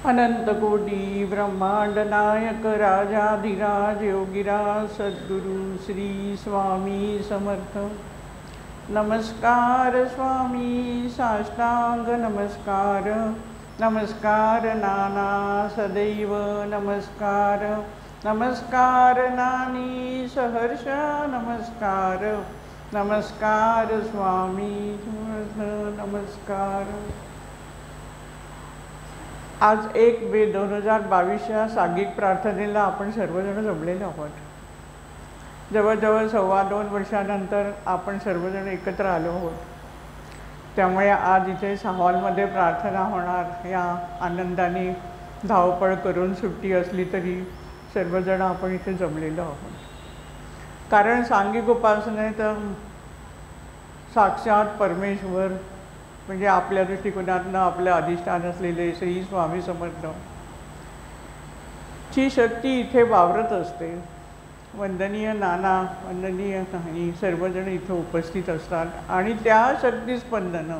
अनंतकोटी ब्रह्मांड नायक राजाधिराज योगिराज सद्गुरु श्री स्वामी समर्थ। नमस्कार स्वामी साष्टांग नमस्कार, नमस्कार नाना सदैव नमस्कार, नमस्कार नानी सहर्ष नमस्कार, नमस्कार स्वामी नमस्कार। आज 1/2/2022 सांघिक प्रार्थनेला आपण सर्वजण जमलेलो आहोत। जवळजवळ 2.25 वर्षानंतर आपण सर्वजण एकत्र आलो आहोत। त्यामुळे आज इथे साहॉलमध्ये प्रार्थना होणार या आनंदाने धावपळ करून सुट्टी असली तरी सर्वजण आपण इथे जमलेलो आहोत। कारण सांघिक उपासनेत साक्षात परमेश्वर म्हणजे आपल्या दृष्टिकोनातनं आपलं अधिष्ठान असलेले श्री स्वामी समर्थ ची शक्ती इथे वावरत असते। वंदनीय नाना, वंदनीय नाही, सर्वजण इथे उपस्थित असतात आणि त्या शक्तिस्पंदनं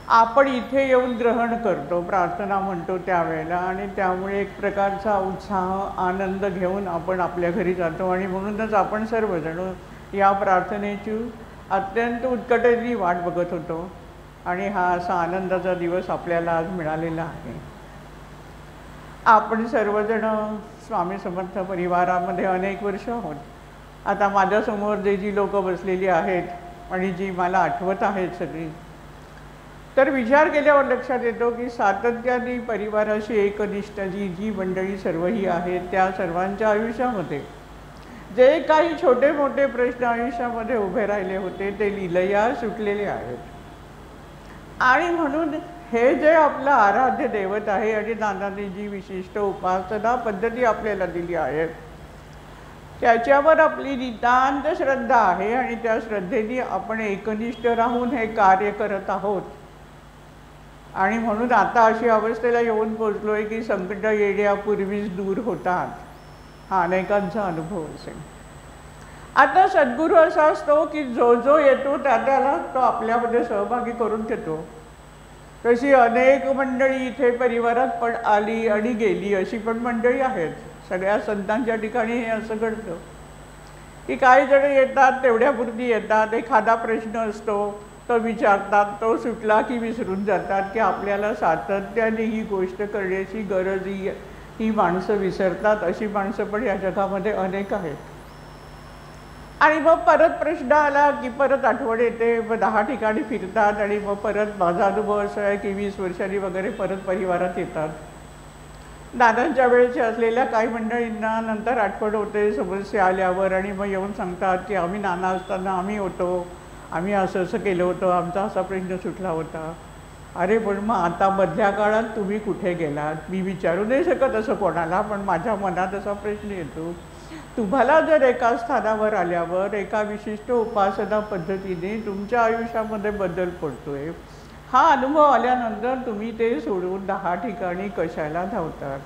आपण इथे येऊन ग्रहण करतो, प्रार्थना म्हणतो त्यावेळेला, आणि त्यामुळे एक प्रकारचा उत्साह आनंद घेऊन आपण आपल्या घरी जातो। आणि म्हणूनच आपण सर्वजण या प्रार्थनेची अत्यंत उत्कटेने वाट बघत होतो आणि हा असा आनंदाचा दिवस आपल्याला आज मिळालेला आहे। आपण सर्वजण स्वामी समर्थ परिवारामध्ये अनेक वर्ष आहोत। आता माझ्यासमोर जी लोक बसलेली आहेत आणि जी मला आठवत आहेत सगळी, तर विचार केल्यावर लक्षात येतो की सातत्याने परिवाराशी एकनिष्ठ जी मंडळी सर्वही आहेत त्या सर्वांच्या आयुष्यामध्ये जे काही छोटे मोठे प्रश्न आयुष्यामध्ये उभे राहिले होते ते लीलया सुटलेले आहेत। आणि म्हणून हे जे आपलं आराध्य दैवत आहे आणि नानांनी जी विशिष्ट उपासना पद्धती आपल्याला दिली आहे त्याच्यावर आपली नितांत श्रद्धा आहे आणि त्या श्रद्धेने आपण एकनिष्ठ राहून हे कार्य करत आहोत। आणि म्हणून आता अशी अवस्थेला येऊन पोचलोय की संकट येण्यापूर्वीच दूर होतात, हा अनेकांचा अनुभव असेल। आता सद्गुरू असा असतो की जो जो येतो त्याला तो आपल्यामध्ये सहभागी करून घेतो। तशी अनेक मंडळी इथे परिवारात पण आली आणि गेली अशी पण मंडळी आहेत। सगळ्या संतांच्या ठिकाणी हे असं घडतं की काही जण येतात, तेवढ्यापुरती येतात, एखादा प्रश्न असतो तो विचारतात, तो सुटला की विसरून जातात की आपल्याला सातत्याने ही गोष्ट करण्याची गरज ही माणसं विसरतात। अशी माणसं पण या जगामध्ये अनेक आहेत। आणि मग परत प्रश्न आला की परत आठवण येते, मग 10 ठिकाणी फिरतात आणि मग परत माझा अनुभव असा आहे की 20 वर्षांनी वगैरे परत परिवारात येतात। दादांच्या वेळेचे असलेल्या काही मंडळींना नंतर आठवण होते समस्या आल्यावर आणि मग येऊन सांगतात की आम्ही नाना असताना आम्ही होतो, आम्ही असं असं केलं होतं, आमचा असा प्रश्न सुटला होता। अरे पण मग आता मधल्या काळात तुम्ही कुठे गेलात? मी विचारू नाही शकत असं कोणाला, पण माझ्या मनात असा प्रश्न येतो, तुम्हाला जर एका स्थानावर आल्यावर एका विशिष्ट उपासना पद्धतीने तुमच्या आयुष्यामध्ये बदल पडतोय, हा अनुभव आल्यानंतर तुम्ही ते सोडून 10 ठिकाणी कशाला धावतात?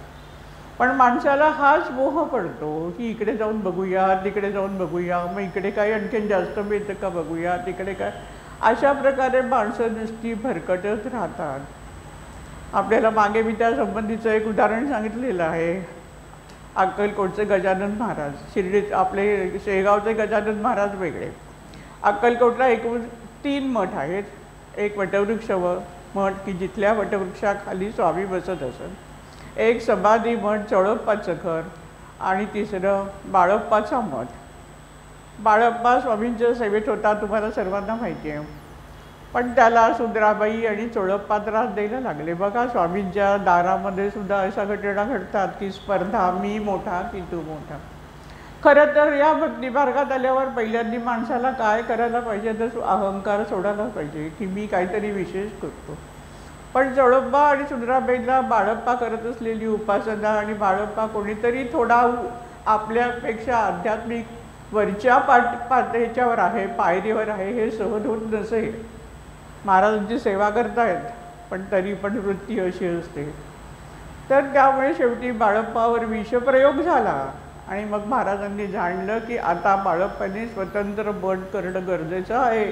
पण माणसाला हाच मोह पडतो की इकडे जाऊन बघूया, तिकडे जाऊन बघूया, मग इकडे काही आणखीन जास्त मिळतं का बघूया, तिकडे काय, अशा प्रकारे माणसं नुसती भरकटत राहतात। आपल्याला मागे मी त्या संबंधीचं एक उदाहरण सांगितलेलं आहे। अक्कलकोटचे गजानन महाराज, शिर्डीत आपले शेगावचे गजानन महाराज वेगळे। अक्कलकोटला एकूण 3 मठ आहेत। एक वटवृक्ष मठ की जिथल्या वटवृक्षाखाली स्वामी बसत असत, एक समाधी मठ चोळप्पाचं घर, आणि तिसरं बाळप्पाचा मठ। बाळप्पा स्वामींच्या सेवेत होता, तुम्हाला सर्वांना माहिती आहे। पण त्याला सुंदराबाई आणि चोळप्पा त्रास द्यायला लागले। बघा स्वामींच्या दारामध्ये सुद्धा अशा घटना घडतात की स्पर्धा, मी मोठा की तू मोठा। खरं तर या भक्ती मार्गात आल्यावर पहिल्यांदा माणसाला काय करायला पाहिजे तर अहंकार सोडायला पाहिजे की मी काहीतरी विशेष करतो। पण चोळप्पा आणि सुंदराबाईला बाळप्पा करत असलेली उपासना आणि बाळप्पा कोणीतरी थोडा आपल्यापेक्षा आध्यात्मिक वरच्या पातळीवर आहे, पायरीवर आहे, हे सहन होत नसेल। महाराजांची सेवा करतायत पण तरी पण वृत्ती अशी असते। तर त्यामुळे शेवटी बाळप्पावर विषप्रयोग झाला आणि मग महाराजांनी जाणलं की आता बाळप्पाने स्वतंत्र मठ करणं गरजेचं आहे।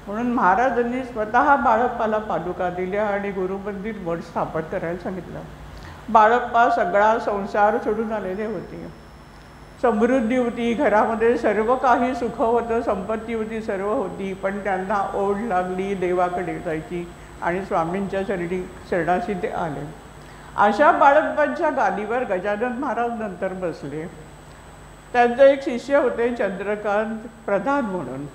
म्हणून महाराजांनी स्वतः बाळप्पाला पादुका दिल्या आणि गुरुमंदिर मठ स्थापन करायला सांगितलं. बाळप्पा सगळा संसार सोडून आलेले होते. समृद्धी होती, घरामध्ये सर्व काही सुख होतं, संपत्ती होती, सर्व होती, पण त्यांना ओढ लागली देवाकडे जायची आणि स्वामींच्या शरणाशी ते आले. अशा बाळप्पांच्या गादीवर गजानन महाराज नंतर बसले. त्यांचे एक शिष्य होते चंद्रकांत प्रधान म्हणून.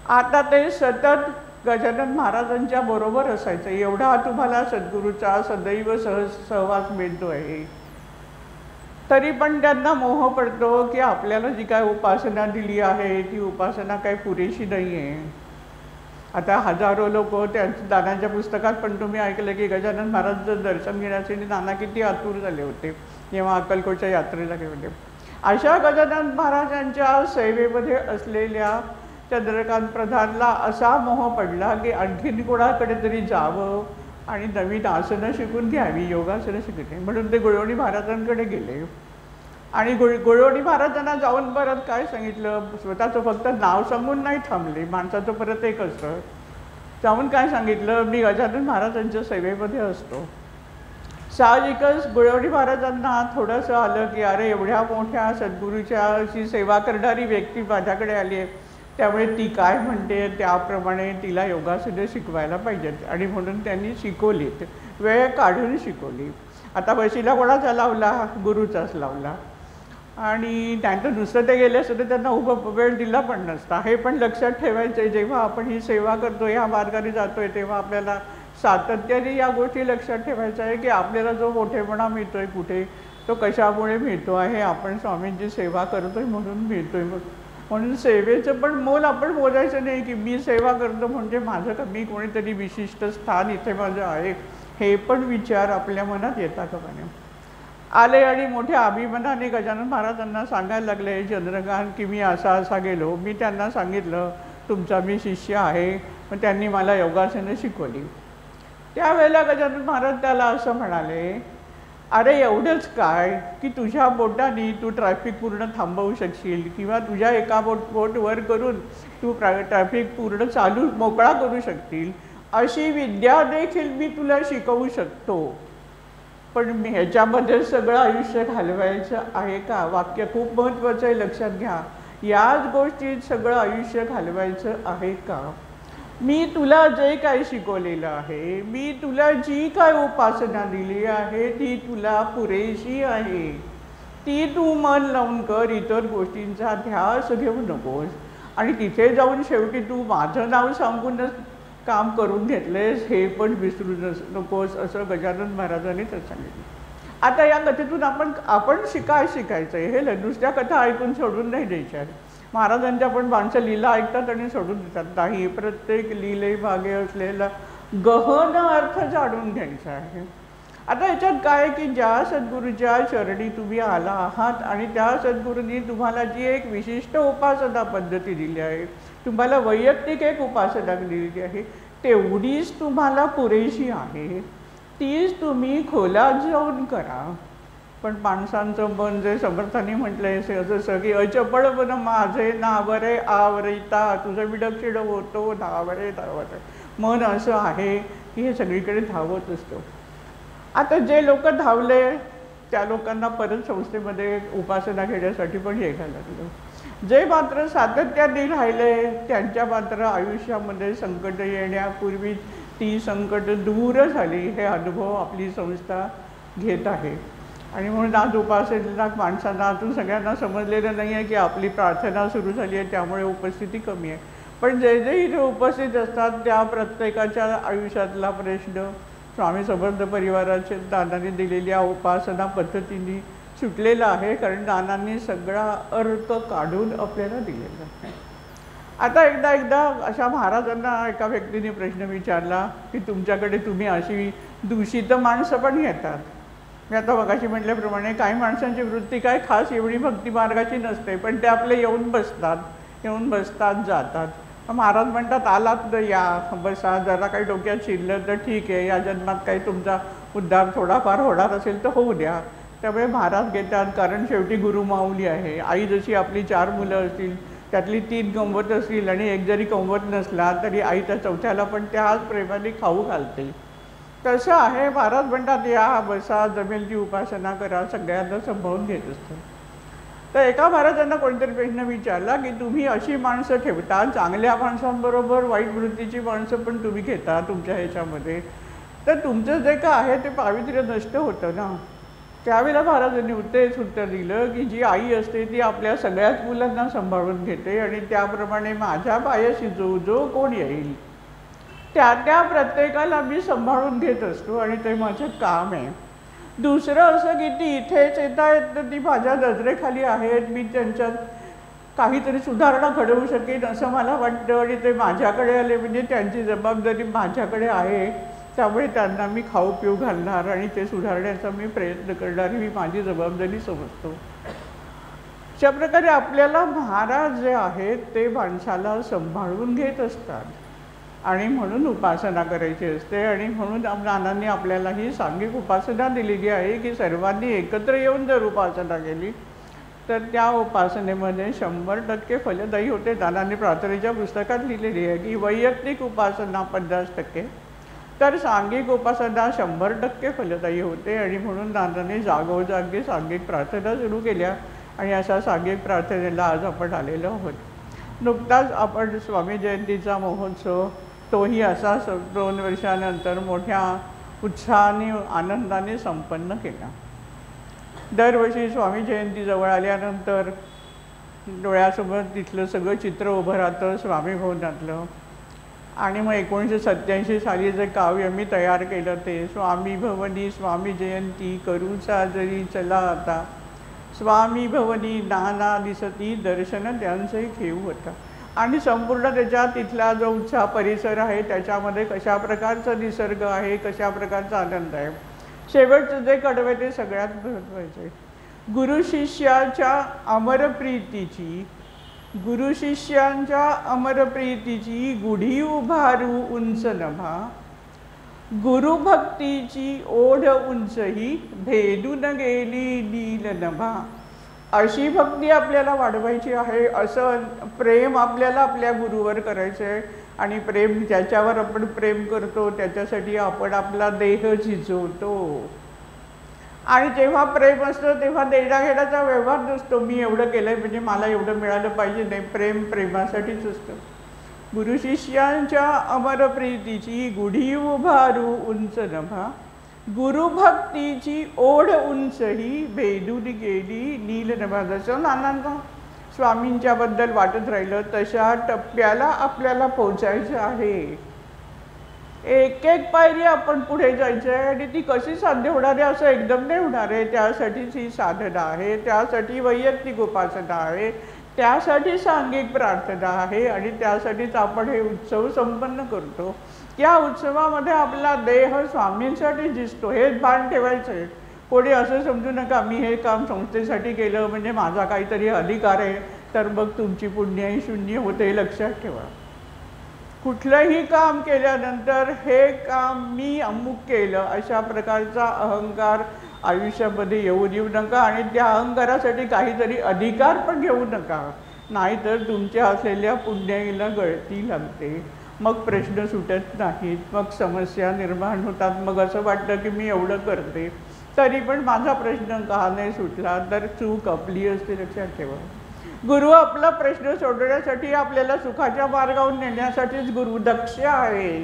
आता ते सतत गजानन महाराजांच्या बरोबर असायचं. एवढा तुम्हाला सद्गुरूचा सदैव सहवास मिळतो आहे, तरी पण त्यांना मोह पडतो की आपल्याला जी काय उपासना दिली आहे ती उपासना काही पुरेशी नाही आहे. आता हजारो लोक त्यांच्या दानाच्या पुस्तकात पण तुम्ही ऐकलं की गजानन महाराजांचं दर्शन घेण्यासाठी नाना किती आतुर झाले होते जेव्हा अक्कलकोटच्या यात्रेला गेले. अशा गजानन महाराजांच्या सेवेमध्ये असलेल्या चंद्रकांत प्रधानला असा मोह पडला की आणखीन कोणाकडे तरी जावं आणि नवीन आसनं शिकून घ्यावी, योगासनं शिकली. म्हणून ते गुळवणी महाराजांकडे गेले आणि गुळवणी महाराजांना जाऊन परत काय सांगितलं, स्वतःचं फक्त नाव सांगून नाही थांबले, माणसाचं परत एक असतं. जाऊन काय सांगितलं, मी गजानन महाराजांच्या सेवेमध्ये असतो. साहजिकच गुळवणी महाराजांना थोडंसं आलं की अरे एवढ्या मोठ्या सद्गुरूची सेवा करणारी व्यक्ती माझ्याकडे आली आहे, त्यामुळे ती काय म्हणते त्याप्रमाणे तिला योगासने शिकवायला पाहिजेत. आणि म्हणून त्यांनी शिकवलीत, वेळ काढून शिकवली. आता वशिला कोणाचा लावला, गुरुचाच लावला. आणि त्यांचं नुसतं ते गेले असतं तर त्यांना उभं वेळ दिला पण नसता. हे पण लक्षात ठेवायचं, जेव्हा आपण ही सेवा करतो, ह्या मार्गाने जातोय, तेव्हा आपल्याला सातत्याने या गोष्टी लक्षात ठेवायच्या आहे की आपल्याला जो मोठेपणा मिळतोय कुठे, तो कशामुळे मिळतो आहे, आपण स्वामींची सेवा करतोय म्हणून मिळतोय. म्हणून सेवेचं पण मोल आपण मोजायचं नाही की मी सेवा करतो म्हणजे माझं कमी कोणीतरी विशिष्ट स्थान इथे माझं आहे, हे पण विचार आपल्या मनात येतात का नाही. आले आणि मोठ्या अभिमानाने गजानन महाराजांना सांगायला लागले, चंद्रकांत की मी असा गेलो. मी त्यांना सांगितलं तुमचा मी शिष्य आहे, पण त्यांनी मला योगासनं शिकवली. त्यावेळेला गजानन महाराज त्याला असं म्हणाले, अरे एवढंच काय की तुझ्या बोटाने तू ट्रॅफिक पूर्ण थांबवू शकशील किंवा तुझ्या एका बोट वर करून तू ट्रॅफिक पूर्ण चालू मोकळा करू शकतील, अशी विद्या देखील मी तुला शिकवू शकतो, पण मी ह्याच्यामध्ये सगळं आयुष्य घालवायचं आहे का. वाक्य खूप महत्त्वाचं आहे, लक्षात घ्या. याच गोष्टीत सगळं आयुष्य घालवायचं आहे का. मी तुला जे काय शिकवलेलं आहे, मी तुला जी काय उपासना दिली आहे ती तुला पुरेशी आहे. ती तू मन लावून कर, इतर गोष्टींचा ध्यास घेऊ नकोस. आणि तिथे जाऊन शेवटी तू माझं नाव सांगूनच काम करून घेतलेस हे पण विसरू नकोस, असं गजानन महाराजांनी तर सांगितलं. आता या कथेतून आपण शिकायचं आहे. हे नुसत्या कथा ऐकून सोडून नाही द्यायच्या. महाराजांच्या पण माणसं लीला ऐकतात आणि सोडून देतात. नाही, प्रत्येक लीले मागे असलेला गहन अर्थ जाणून घ्यायचा आहे. आता याच्यात काय की ज्या सद्गुरूच्या चरणी तुम्ही आला आहात आणि त्या सद्गुरूंनी तुम्हाला जी एक विशिष्ट उपासना पद्धती दिली आहे, तुम्हाला वैयक्तिक एक उपासना दिलेली आहे, तेवढीच तुम्हाला पुरेशी आहे. तीच तुम्ही खोलात जाऊन करा. पण माणसांचं मन जे समर्थांनी म्हटलं आहे जसं की अचपळ मन माझे नावरे आवरिता, तुझं विडक्षिड होतो धावरे धावरे. मन असं आहे की हे सगळीकडे धावत असतो. आता जे लोक धावले त्या लोकांना परत संस्थेमध्ये उपासना घेण्यासाठी पण हे घ्यायला लागलं. जे मात्र सातत्याने राहिले त्यांच्या मात्र आयुष्यामध्ये संकट येण्यापूर्वी ती संकट दूर झाली, हे अनुभव आपली संस्था घेत आहे. आणि म्हणून आज उपासनेला माणसांना अजून सगळ्यांना समजलेलं नाही आहे की आपली प्रार्थना सुरू झाली आहे त्यामुळे उपस्थिती कमी आहे. पण जे जे इथे उपस्थित असतात त्या प्रत्येकाच्या आयुष्यातला प्रश्न स्वामी समर्थ परिवाराच्या दानाने दिलेल्या उपासना पद्धतीने सुटलेला आहे, कारण दानांनी सगळा अर्थ काढून आपल्याला दिलेला आहे. आता एकदा अशा महाराजांना एका व्यक्तीने प्रश्न विचारला की तुमच्याकडे तुम्ही अशी दूषित माणसं पण येतात. मी आता मगाशी म्हटल्याप्रमाणे काही माणसांची वृत्ती काय खास एवढी भक्ती मार्गाची नसते, पण ते आपले येऊन बसतात जातात. महाराज म्हणतात आलात तर या बसा, जरा काही डोक्यात शिरलं तर ठीक आहे, या जन्मात काही तुमचा उद्धार थोडाफार होणार असेल तर होऊ द्या. त्यामुळे महाराज घेतात, कारण शेवटी गुरुमाऊली आहे. आई जशी आपली 4 मुलं असतील त्यातली 3 गंमत असतील आणि एक जरी गंमत नसला तरी आई त्या चौथ्याला पण त्याच प्रेमाने खाऊ घालते. तसं आहे. महाराज म्हणतात या बसा जमेल ती उपासना करा, सगळ्यांना संभाळून घेत असतं. तर एका महाराजांना कोणतरी प्रश्न विचारला की तुम्ही अशी माणसं ठेवता, चांगल्या माणसांबरोबर वाईट वृत्तीची माणसं पण तुम्ही घेता तुमच्या ह्याच्यामध्ये, तर तुमचं जे काय आहे ते पावित्र्य नष्ट होतं ना. त्यावेळेला महाराजांनी तेच उत्तर दिलं की जी आई असते ती आपल्या सगळ्याच मुलांना सांभाळून घेते आणि त्याप्रमाणे माझ्या पायाशी जो जो कोण येईल त्या प्रत्येकाला मी सांभाळून घेत असतो आणि ते माझं काम आहे. दुसरं असं की ती इथेच येता येत ती माझ्या नजरेखाली आहेत, मी त्यांच्यात काहीतरी सुधारणा घडवू शकेन असं मला वाटतं आणि ते माझ्याकडे आले म्हणजे त्यांची जबाबदारी माझ्याकडे आहे. त्यामुळे त्यांना मी खाऊ पिऊ घालणार आणि ते सुधारण्याचा मी प्रयत्न करणार, ही माझी जबाबदारी समजतो. अशा प्रकारे आपल्याला महाराज जे आहेत ते माणसाला सांभाळून घेत असतात आणि म्हणून उपासना करायची असते. आणि म्हणून नानांनी आपल्याला ही सांघिक उपासना दिलेली आहे की सर्वांनी एकत्र येऊन जर उपासना केली तर त्या उपासनेमध्ये 100% फलदायी होते. नानांनी प्रार्थनेच्या पुस्तकात लिहिलेली आहे की वैयक्तिक उपासना 50%, तर सांघिक उपासना 100% फलदायी होते. आणि म्हणून नानांनी जागोजागी सांघिक प्रार्थना सुरू केल्या आणि अशा सांघिक प्रार्थनेला आज आपण आलेलो आहोत. नुकताच आपण स्वामी जयंतीचा महोत्सव तोही असा 2 वर्षानंतर मोठ्या उत्साहाने आनंदाने संपन्न केला. दरवर्षी स्वामी जयंती जवळ आल्यानंतर डोळ्यासमोर तिथलं सगळं चित्र उभं राहतं स्वामी भवनातलं. आणि मग 1987 साली जे काव्य मी तयार केलं ते स्वामी भवनी स्वामी जयंती करू साजरी चला आता, स्वामी भवनी नाना दिसती दर्शन त्यांचे घेऊ होता. आणि संपूर्ण त्याच्या तिथला जो उत्साह परिसर आहे त्याच्यामध्ये कशा प्रकारचा निसर्ग आहे, कशा प्रकारचा आनंद आहे. शेवटचं जे कडवं ते सगळ्यात महत्त्वाचं आहे. गुरु शिष्यांच्या अमरप्रीतीची गुढी उभारू उंच नभा, गुरुभक्तीची ओढ उंचही भेदून गेली नील नभा. अशी भक्ती आपल्याला वाढवायची आहे, असं प्रेम आपल्याला आपल्या गुरुवर करायचं आहे. आणि प्रेम ज्याच्यावर आपण प्रेम करतो त्याच्यासाठी आपण आपला देह झिजवतो. आणि जेव्हा प्रेम असतं तेव्हा देण्याघेण्याचा व्यवहार नसतो, मी एवढं केलं आहे म्हणजे मला एवढं मिळालं पाहिजे. नाही, प्रेम प्रेमासाठीच असतं. गुरु शिष्यांच्या अमरप्रीतीची गुढी उभारू उंच नभा, गुरुभक्तीची ओढ उंचही भेदून गेली नील नभा. जसं नानांना स्वामींच्याबद्दल वाटत राहिलं तशा टप्प्याला आपल्याला पोचायचं आहे. एक एक पायरी आपण पुढे जायचं आहे आणि ती कशी साध्य होणार आहे असं एकदम नाही होणार आहे. त्यासाठीच ही साधना आहे, त्यासाठी वैयक्तिक उपासना आहे, त्यासाठी सांघिक प्रार्थना आहे आणि त्यासाठीच आपण हे उत्सव संपन्न करतो. त्या उत्सवामध्ये आपला देह स्वामींसाठी दिसतो, हेच भान ठेवायचं आहे. कोणी असं समजू नका मी हे काम संस्थेसाठी केलं म्हणजे माझा काहीतरी अधिकार आहे तर मग तुमची पुण्याही शून्य होते. लक्षात ठेवा, कुठलंही काम केल्यानंतर हे काम मी अमुक केलं अशा प्रकारचा अहंकार आयुष्यामध्ये येऊ नका. आणि त्या अहंकारासाठी काहीतरी अधिकार पण घेऊ नका, नाहीतर तुमच्या असलेल्या पुण्याईला गळती लागते. मग प्रश्न सुटत नाहीत, मग समस्या निर्माण होतात. मग असं वाटतं की मी एवढं करते तरी पण माझा प्रश्न का नाही सुटला, तर चूक आपली असते. लक्षात ठेवा, गुरु आपला प्रश्न सोडवण्यासाठी आपल्याला सुखाच्या मार्गावर नेण्यासाठीच गुरु दक्ष आहे.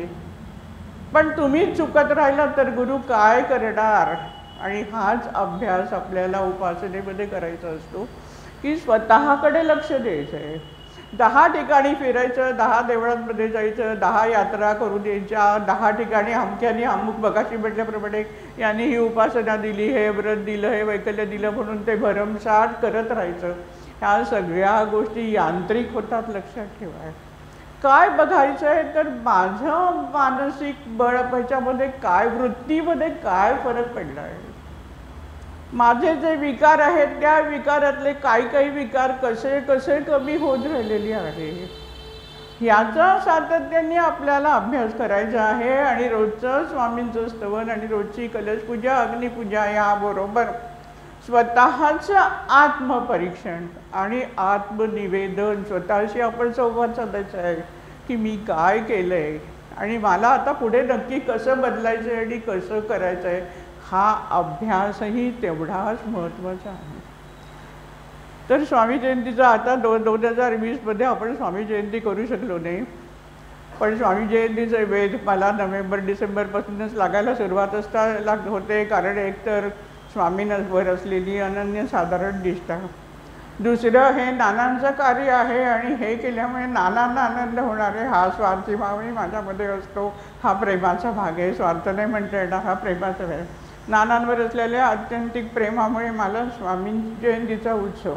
पण तुम्ही चुकत राहिला तर गुरु काय करणार. आणि हाच अभ्यास आपल्याला उपासनेमध्ये करायचा असतो की स्वतःकडे लक्ष द्यायचं आहे. 10 ठिकाणी फिरायचं, 10 देवळांमध्ये जायचं, 10 यात्रा करू द्यायच्या, 10 ठिकाणी अमक्याने अमुक बघाशी म्हटल्याप्रमाणे यांनी ही उपासना दिली, हे व्रत दिलं, हे वैकल्य दिलं म्हणून ते भरमसाठ करत राहायचं. ह्या सगळ्या गोष्टी यांत्रिक होतात. लक्षात ठेवा, काय बघायचं आहे तर माझं मानसिक बळ ह्याच्यामध्ये काय, वृत्तीमध्ये काय फरक पडला आहे. माझे जे विकार आहेत त्या विकारातले काही विकार कसे कसे कमी होत राहिलेले आहे याचा सातत्याने आपल्याला अभ्यास करायचा आहे. आणि रोजचं स्वामींचं स्तवन आणि रोजची कलशपूजा, अग्निपूजा याबरोबर स्वतःचं आत्मपरीक्षण आणि आत्मनिवेदन, स्वतःशी आपण संवाद साधायचा आहे की मी काय केलं आहे आणि मला आता पुढे नक्की कसं बदलायचं आहे आणि कसं करायचं आहे, हा अभ्यासही तेवढाच महत्त्वाचा आहे. तर स्वामी जयंतीचा आता 2020मध्ये आपण स्वामी जयंती करू शकलो नाही, पण स्वामी जयंतीचे वेध मला नोव्हेंबर-डिसेंबरपासूनच लागायला सुरुवात होते, कारण एकतर स्वामींवर असलेली अनन्यसाधारण निष्ठा, दुसरं हे नानांचं कार्य आहे आणि हे केल्यामुळे नानांना आनंद होणार आहे, हा स्वार्थी भावही माझ्यामध्ये असतो, हा प्रेमाचा भाग आहे. स्वार्थ नाही म्हणता येणार, हा प्रेमाचा भाग आहे. नानांवर असलेल्या आत्यंतिक प्रेमामुळे मला स्वामी जयंतीचा उत्सव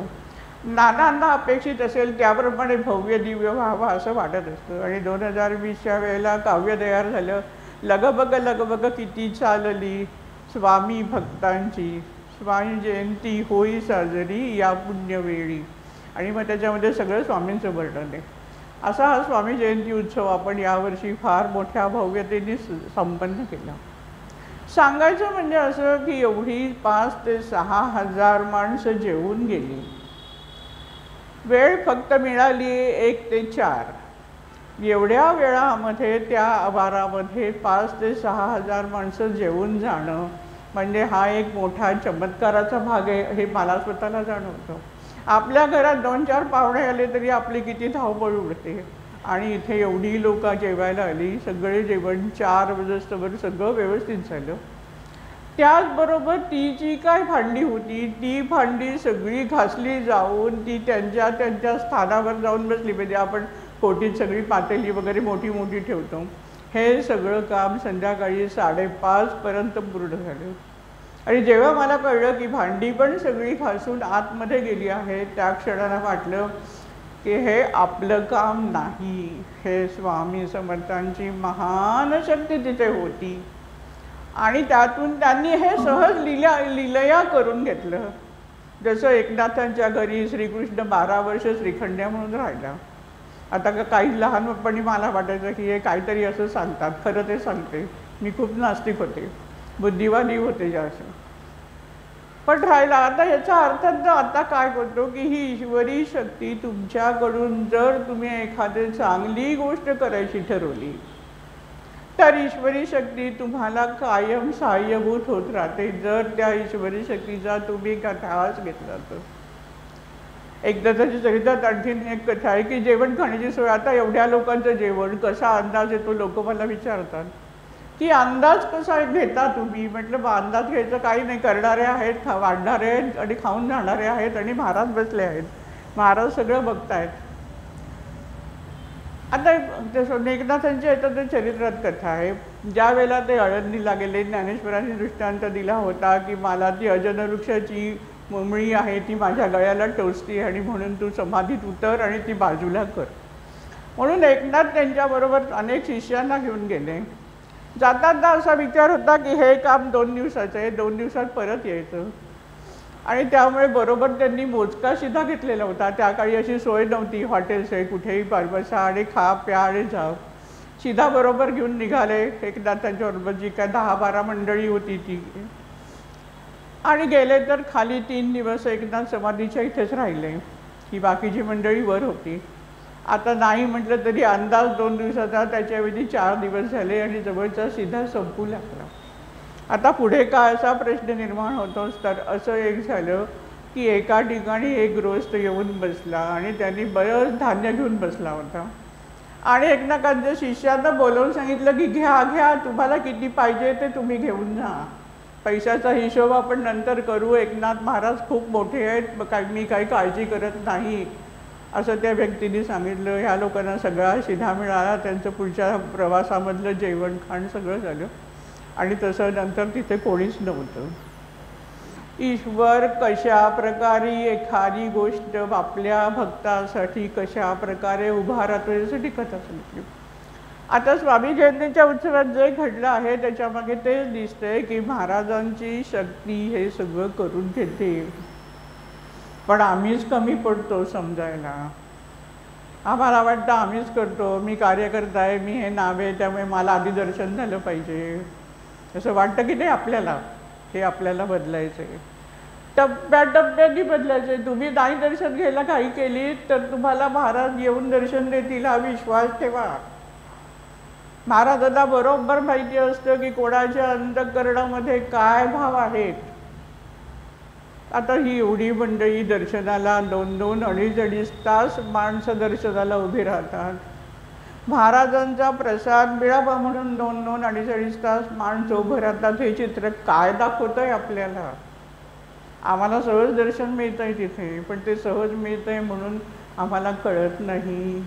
नानांना अपेक्षित असेल त्याप्रमाणे भव्य दिव्य व्हावा असं वाटत असतं. आणि 2020च्या वेळेला काव्य तयार झालं, लगबग लगबग किती चालली स्वामी भक्तांची, स्वामी जयंती होई साजरी या पुण्यवेळी, आणि मग त्याच्यामध्ये सगळं स्वामींचं वर्णन आहे. असा हा स्वामी जयंती उत्सव आपण यावर्षी फार मोठ्या भव्यतेने संपन्न केला. सांगायचं म्हणजे असं की एवढी 5,000 ते 6,000 माणसं जेवून गेली. वेळ फक्त मिळाली 1 ते 4. एवढ्या वेळामध्ये त्या आवारामध्ये 5,000 ते 6,000 माणसं जेवून जाणं म्हणजे हा एक मोठा चमत्काराचा भाग आहे, हे मला स्वतःला जाणवतं. आपल्या घरात 2-4 पाहुणे आले तरी आपली किती धावपळ उडते, आणि इथे एवढी लोक जेवायला आली, सगळे जेवण 4 वाजेस्तोवर सगळं व्यवस्थित झालं. त्याचबरोबर ती जी काय भांडी होती ती भांडी सगळी घासली जाऊन ती त्यांच्या त्यांच्या स्थानावर जाऊन बसली. म्हणजे आपण कोटीत सगळी पातेली वगैरे मोठी मोठी ठेवतो, हे सगळं काम संध्याकाळी 5:30पर्यंत पूर्ण झालं. आणि जेव्हा मला कळलं की भांडी पण सगळी घासून आतमध्ये गेली आहे, त्या क्षणाला वाटलं की हे आपलं काम नाही, हे स्वामी समर्थांची महान शक्ती तिथे होती. आणि त्यातून त्यांनी हे सहज लीलया करून घेतलं. जसं एकनाथांच्या घरी श्रीकृष्ण 12 वर्ष श्रीखंड्या म्हणून राहिला. आता काही लहानपणी मला वाटायचं की हे काहीतरी असं सांगतात, खरं ते सांगते. मी खूप नास्तिक होते, बुद्धिवादी होते जास्त, पण राहिला. आता याचा अर्थ आता काय करतो की ही ईश्वरी शक्ती तुमच्याकडून जर तुम्ही एखादी चांगली गोष्ट करायची ठरवली तर ईश्वरी शक्ती तुम्हाला कायम सहाय्यभूत होत राहते, जर त्या ईश्वरी शक्तीचा तुम्ही ध्यास घेतला तर. एकदा त्याच्या चरित्रात आणखीन एक कथा आहे की जेवण खाण्याची सोय. आता एवढ्या लोकांचं जेवण कसा अंदाज येतो, लोक मला विचारतात की अंदाज कसा घेता तुम्ही. म्हटलं अंदाज घ्यायचं काही नाही, करणारे आहेत, वाढणारे आहेत आणि खाऊन जाणारे आहेत, आणि महाराज बसले आहेत, महाराज सगळं बघतायत. आता एकनाथांच्या याच्यात चरित्रात कथा आहे, ज्या वेळेला ते आळंदीला गेले, ज्ञानेश्वरांनी दृष्टांत दिला होता की मला ती अजनवृक्षाची मुमळी आहे ती माझ्या गळ्याला टोचते आणि म्हणून तू समाधीत उतर आणि ती बाजूला कर. म्हणून एकनाथ त्यांच्याबरोबर अनेक शिष्यांना घेऊन गेले. जाताना असा विचार होता की हे काम 2 दिवसाचं आहे, 2 दिवसात परत यायचं. आणि त्यामुळे बरोबर त्यांनी मोजका शिधा घेतलेला होता. त्या काळी अशी सोय नव्हती, हॉटेल्स आहे, कुठेही बसा आणि खा प्या आणि जा. शिधा बरोबर घेऊन निघाले एकनाथांच्याबरोबर, जी काय 10-12 मंडळी होती ती, आणि गेले तर खाली 3 दिवस एकनाथ समाधीच्या इथेच राहिले. ही बाकीची मंडळी वर होती. आता नाही म्हटलं तरी अंदाज 2 दिवसाचा, त्याच्याऐवजी 4 दिवस झाले आणि जवळचा शिधा संपू लागला. आता पुढे काय असा प्रश्न निर्माण होतोच. तर असं एक झालं की एका ठिकाणी एक गृहस्थ येऊन बसला आणि त्यांनी बरंच धान्य घेऊन बसला होता. आणि एकनाथांच्या शिष्यांना बोलवून सांगितलं की घ्या घ्या, तुम्हाला किती पाहिजे ते तुम्ही घेऊन जा, पैशाचा हिशोब आपण नंतर करू, एकनाथ महाराज खूप मोठे आहेत, मी काही काळजी करत नाही असं त्या व्यक्तीने सांगितलं. ह्या लोकांना सगळा शिधा मिळाला, त्यांचं पुढच्या प्रवासामधलं जेवण खाण सगळं झालं. आणि तसं नंतर तिथे कोणीच नव्हतं. ईश्वर कशा प्रकारे एखादी गोष्ट आपल्या भक्तासाठी कशा प्रकारे उभा राहतो यासाठी कथा सांगितली. आता स्वामी जयंतीच्या उत्सवात जे घडलं आहे त्याच्यामागे तेच दिसतंय की महाराजांची शक्ती हे सगळं करून घेते, पण आम्हीच कमी पडतो समजायला. आम्हाला वाटतं आम्हीच करतो, मी कार्यकर्ता आहे, मी हे नाव आहे त्यामुळे मला आधी दर्शन झालं पाहिजे असं वाटतं की नाही आपल्याला. हे आपल्याला बदलायचं आहे. टप्प्याटप्प्याने बदलायचे. तुम्ही नाही दर्शन घ्यायला काही केली तर तुम्हाला महाराज येऊन दर्शन देतील हा विश्वास ठेवा. महाराजांना बरोबर माहिती असतं की कोणाच्या अंतःकरणामध्ये काय भाव आहेत. आता ही एवढी मंडळी दर्शनाला 2-2, 2.5 तास माणसं दर्शनाला उभी राहतात. महाराजांचा प्रसाद मिळावा म्हणून 2-2, 2.5 तास माणसं उभं राहतात. हे चित्र काय दाखवत आहे आपल्याला? आम्हाला सहज दर्शन मिळत आहे तिथे, पण ते सहज मिळत आहे म्हणून आम्हाला कळत नाही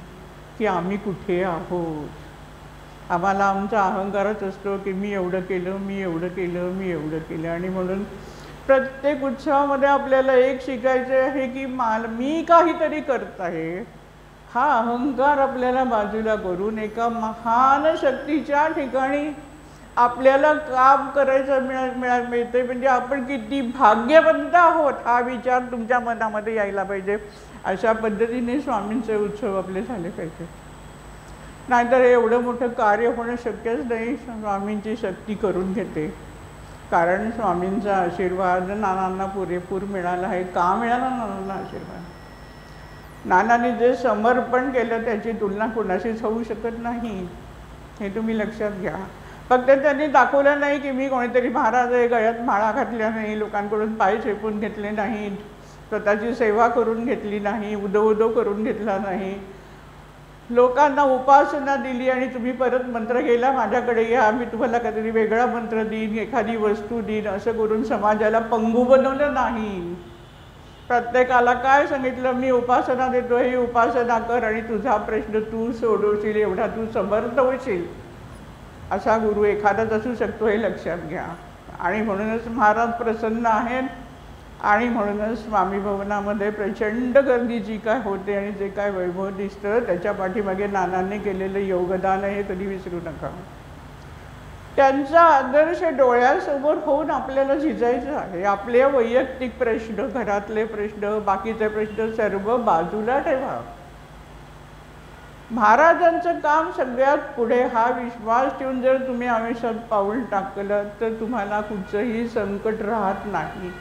की आम्ही कुठे आहोत. आम्हाला आमचा अहंकारच असतो की मी एवढं केलं, मी एवढं केलं, मी एवढं केलं. आणि म्हणून प्रत्येक उत्सवामध्ये आपल्याला एक शिकायचे आहे की मी काहीतरी करत आहे. हा अहंकार आपल्याला बाजूला करून एका महान शक्तीच्या ठिकाणी आपल्याला काम करायचं मिळते. म्हणजे आपण किती भाग्यवंत आहोत हा विचार तुमच्या मनामध्ये यायला पाहिजे. अशा पद्धतीने स्वामींचे उत्सव आपले झाले पाहिजे. नाहीतर एवढं मोठं कार्य होणं शक्यच नाही. स्वामींची शक्ती करून घेते. कारण स्वामींचा आशीर्वाद नानांना पुरेपूर मिळाला आहे. का मिळाला नानांना आशीर्वाद? नानांनी जे समर्पण केलं त्याची तुलना कोणाशीच होऊ शकत नाही. हे तुम्ही लक्षात घ्या. फक्त त्यांनी दाखवलं नाही की मी कोणीतरी महाराज आहे, गळ्यात माळा घातल्या नाही, लोकांकडून पाय चेपून घेतले नाहीत, स्वतःची सेवा करून घेतली नाही, उदो करून घेतला नाही, लोकांना उपासना दिली आणि तुम्ही परत मंत्र गेला माझ्याकडे या, मी तुम्हाला काहीतरी वेगळा मंत्र देईन, एखादी वस्तू देईन, असं करून समाजाला पंगू बनवलं नाही. प्रत्येकाला काय सांगितलं? मी उपासना देतो, ही उपासना कर आणि तुझा प्रश्न तू सोडवशील, एवढा तू समर्थ होशील. असा गुरु एखादाच असू शकतो हे लक्षात घ्या. आणि म्हणूनच महाराज प्रसन्न आहेत. आणि म्हणूनच स्वामी भवनामध्ये प्रचंड गर्दी जी काय होते आणि जे काय वैभव दिसतं त्याच्या पाठीमागे नानांनी केलेलं योगदान हे कधी विसरू नका. त्यांचा आदर्श डोळ्यासमोर होऊन आपल्याला झिजायचं आहे. आपले वैयक्तिक प्रश्न, घरातले प्रश्न, बाकीचे प्रश्न सर्व बाजूला ठेवा. महाराजांचं काम सगळ्यात पुढे हा विश्वास ठेवून जर तुम्ही आयुष्यात पाऊल टाकलं तर तुम्हाला कुठचंही संकट राहत नाही.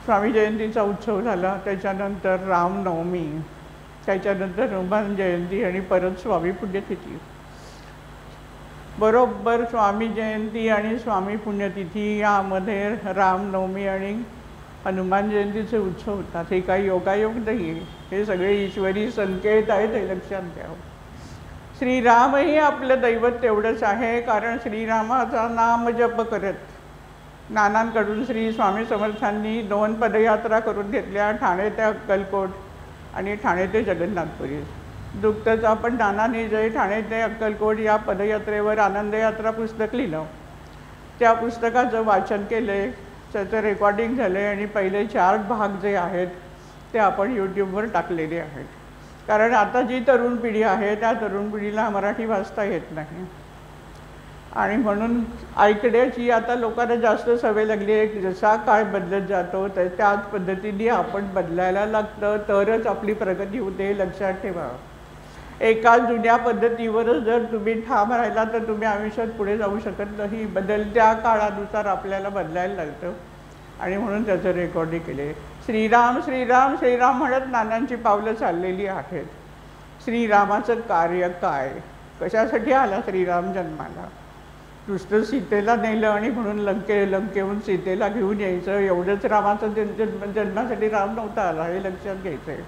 स्वामी जयंतीचा उत्सव झाला, त्याच्यानंतर रामनवमी, त्याच्यानंतर हनुमान जयंती आणि परत स्वामी पुण्यतिथी. बरोबर स्वामी जयंती आणि स्वामी पुण्यतिथी यामध्ये रामनवमी आणि हनुमान जयंतीचे उत्सव होतात. हे काही योगायोग नाही आहे, हे सगळे ईश्वरी संकेत आहेत हे लक्षात घ्या. श्रीरामही आपलं दैवत तेवढंच आहे. कारण श्रीरामाचा नाम जप करत नानांकडून श्री स्वामी समर्थांनी 2 पदयात्रा करून घेतल्या, ठाणे ते अक्कलकोट आणि ठाणे ते जगन्नाथपुरी. दुःखचा पण नानांनी जे ठाणे ते अक्कलकोट या पदयात्रेवर आनंदयात्रा पुस्तक लिहिलं, त्या पुस्तकाचं वाचन केले, त्याचं रेकॉर्डिंग झालं आणि पहिले 4 भाग जे आहेत ते आपण यूट्यूबवर टाकलेले आहेत. कारण आता जी तरुण पिढी आहे त्या तरुण पिढीला मराठी वाचता येत नाही आणि म्हणून ऐकण्याची आता लोकांना जास्त सवय लागली आहे. जसा काळ बदलत जातो तर त्याच पद्धतीने आपण बदलायला लागतं तरच आपली प्रगती होते. लक्षात ठेवा. एका जुन्या पद्धतीवरच जर तुम्ही ठाम राहिला तर तुम्ही आयुष्यात पुढे जाऊ शकत नाही. बदलत्या काळानुसार आपल्याला बदलायला लागतं आणि म्हणून त्याचं रेकॉर्डिंग केले. श्रीराम श्रीराम श्रीराम म्हणत नानांची पावलं चाललेली आहेत. श्रीरामाचं कार्य काय? कशासाठी आला श्रीराम जन्माला? नुसतं सीतेला नेलं आणि म्हणून लंकेहून सीतेला घेऊन यायचं एवढंच रामाचं जन्मासाठी राम नव्हता आला, हे लक्षात घ्यायचं आहे.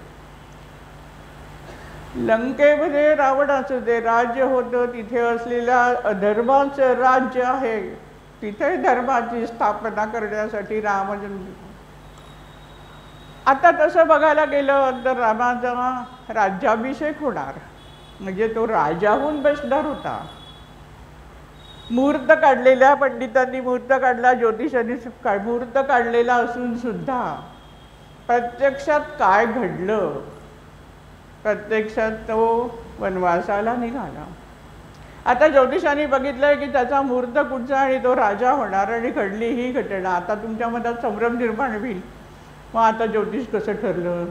लंकेमध्ये रावणाचं जे राज्य होतं तिथे असलेल्या अधर्माचं राज्य आहे, तिथे धर्माची स्थापना करण्यासाठी रामजन्म. आता तसं बघायला गेलं तर रामाचा राज्याभिषेक होणार म्हणजे तो राजाहून बसणार होता. मुहूर्त काढलेल्या पंडितांनी मुहूर्त काढला, ज्योतिषांनी मुहूर्त काढलेला असून सुद्धा प्रत्यक्षात काय घडलं? प्रत्यक्षात तो वनवासाला निघाला. आता ज्योतिषांनी बघितलंय की त्याचा मुहूर्त कुठचा आणि तो राजा होणार आणि घडली ही घटना. आता तुमच्या मनात संभ्रम निर्माण होईल. मग आता ज्योतिष कसं ठरलं?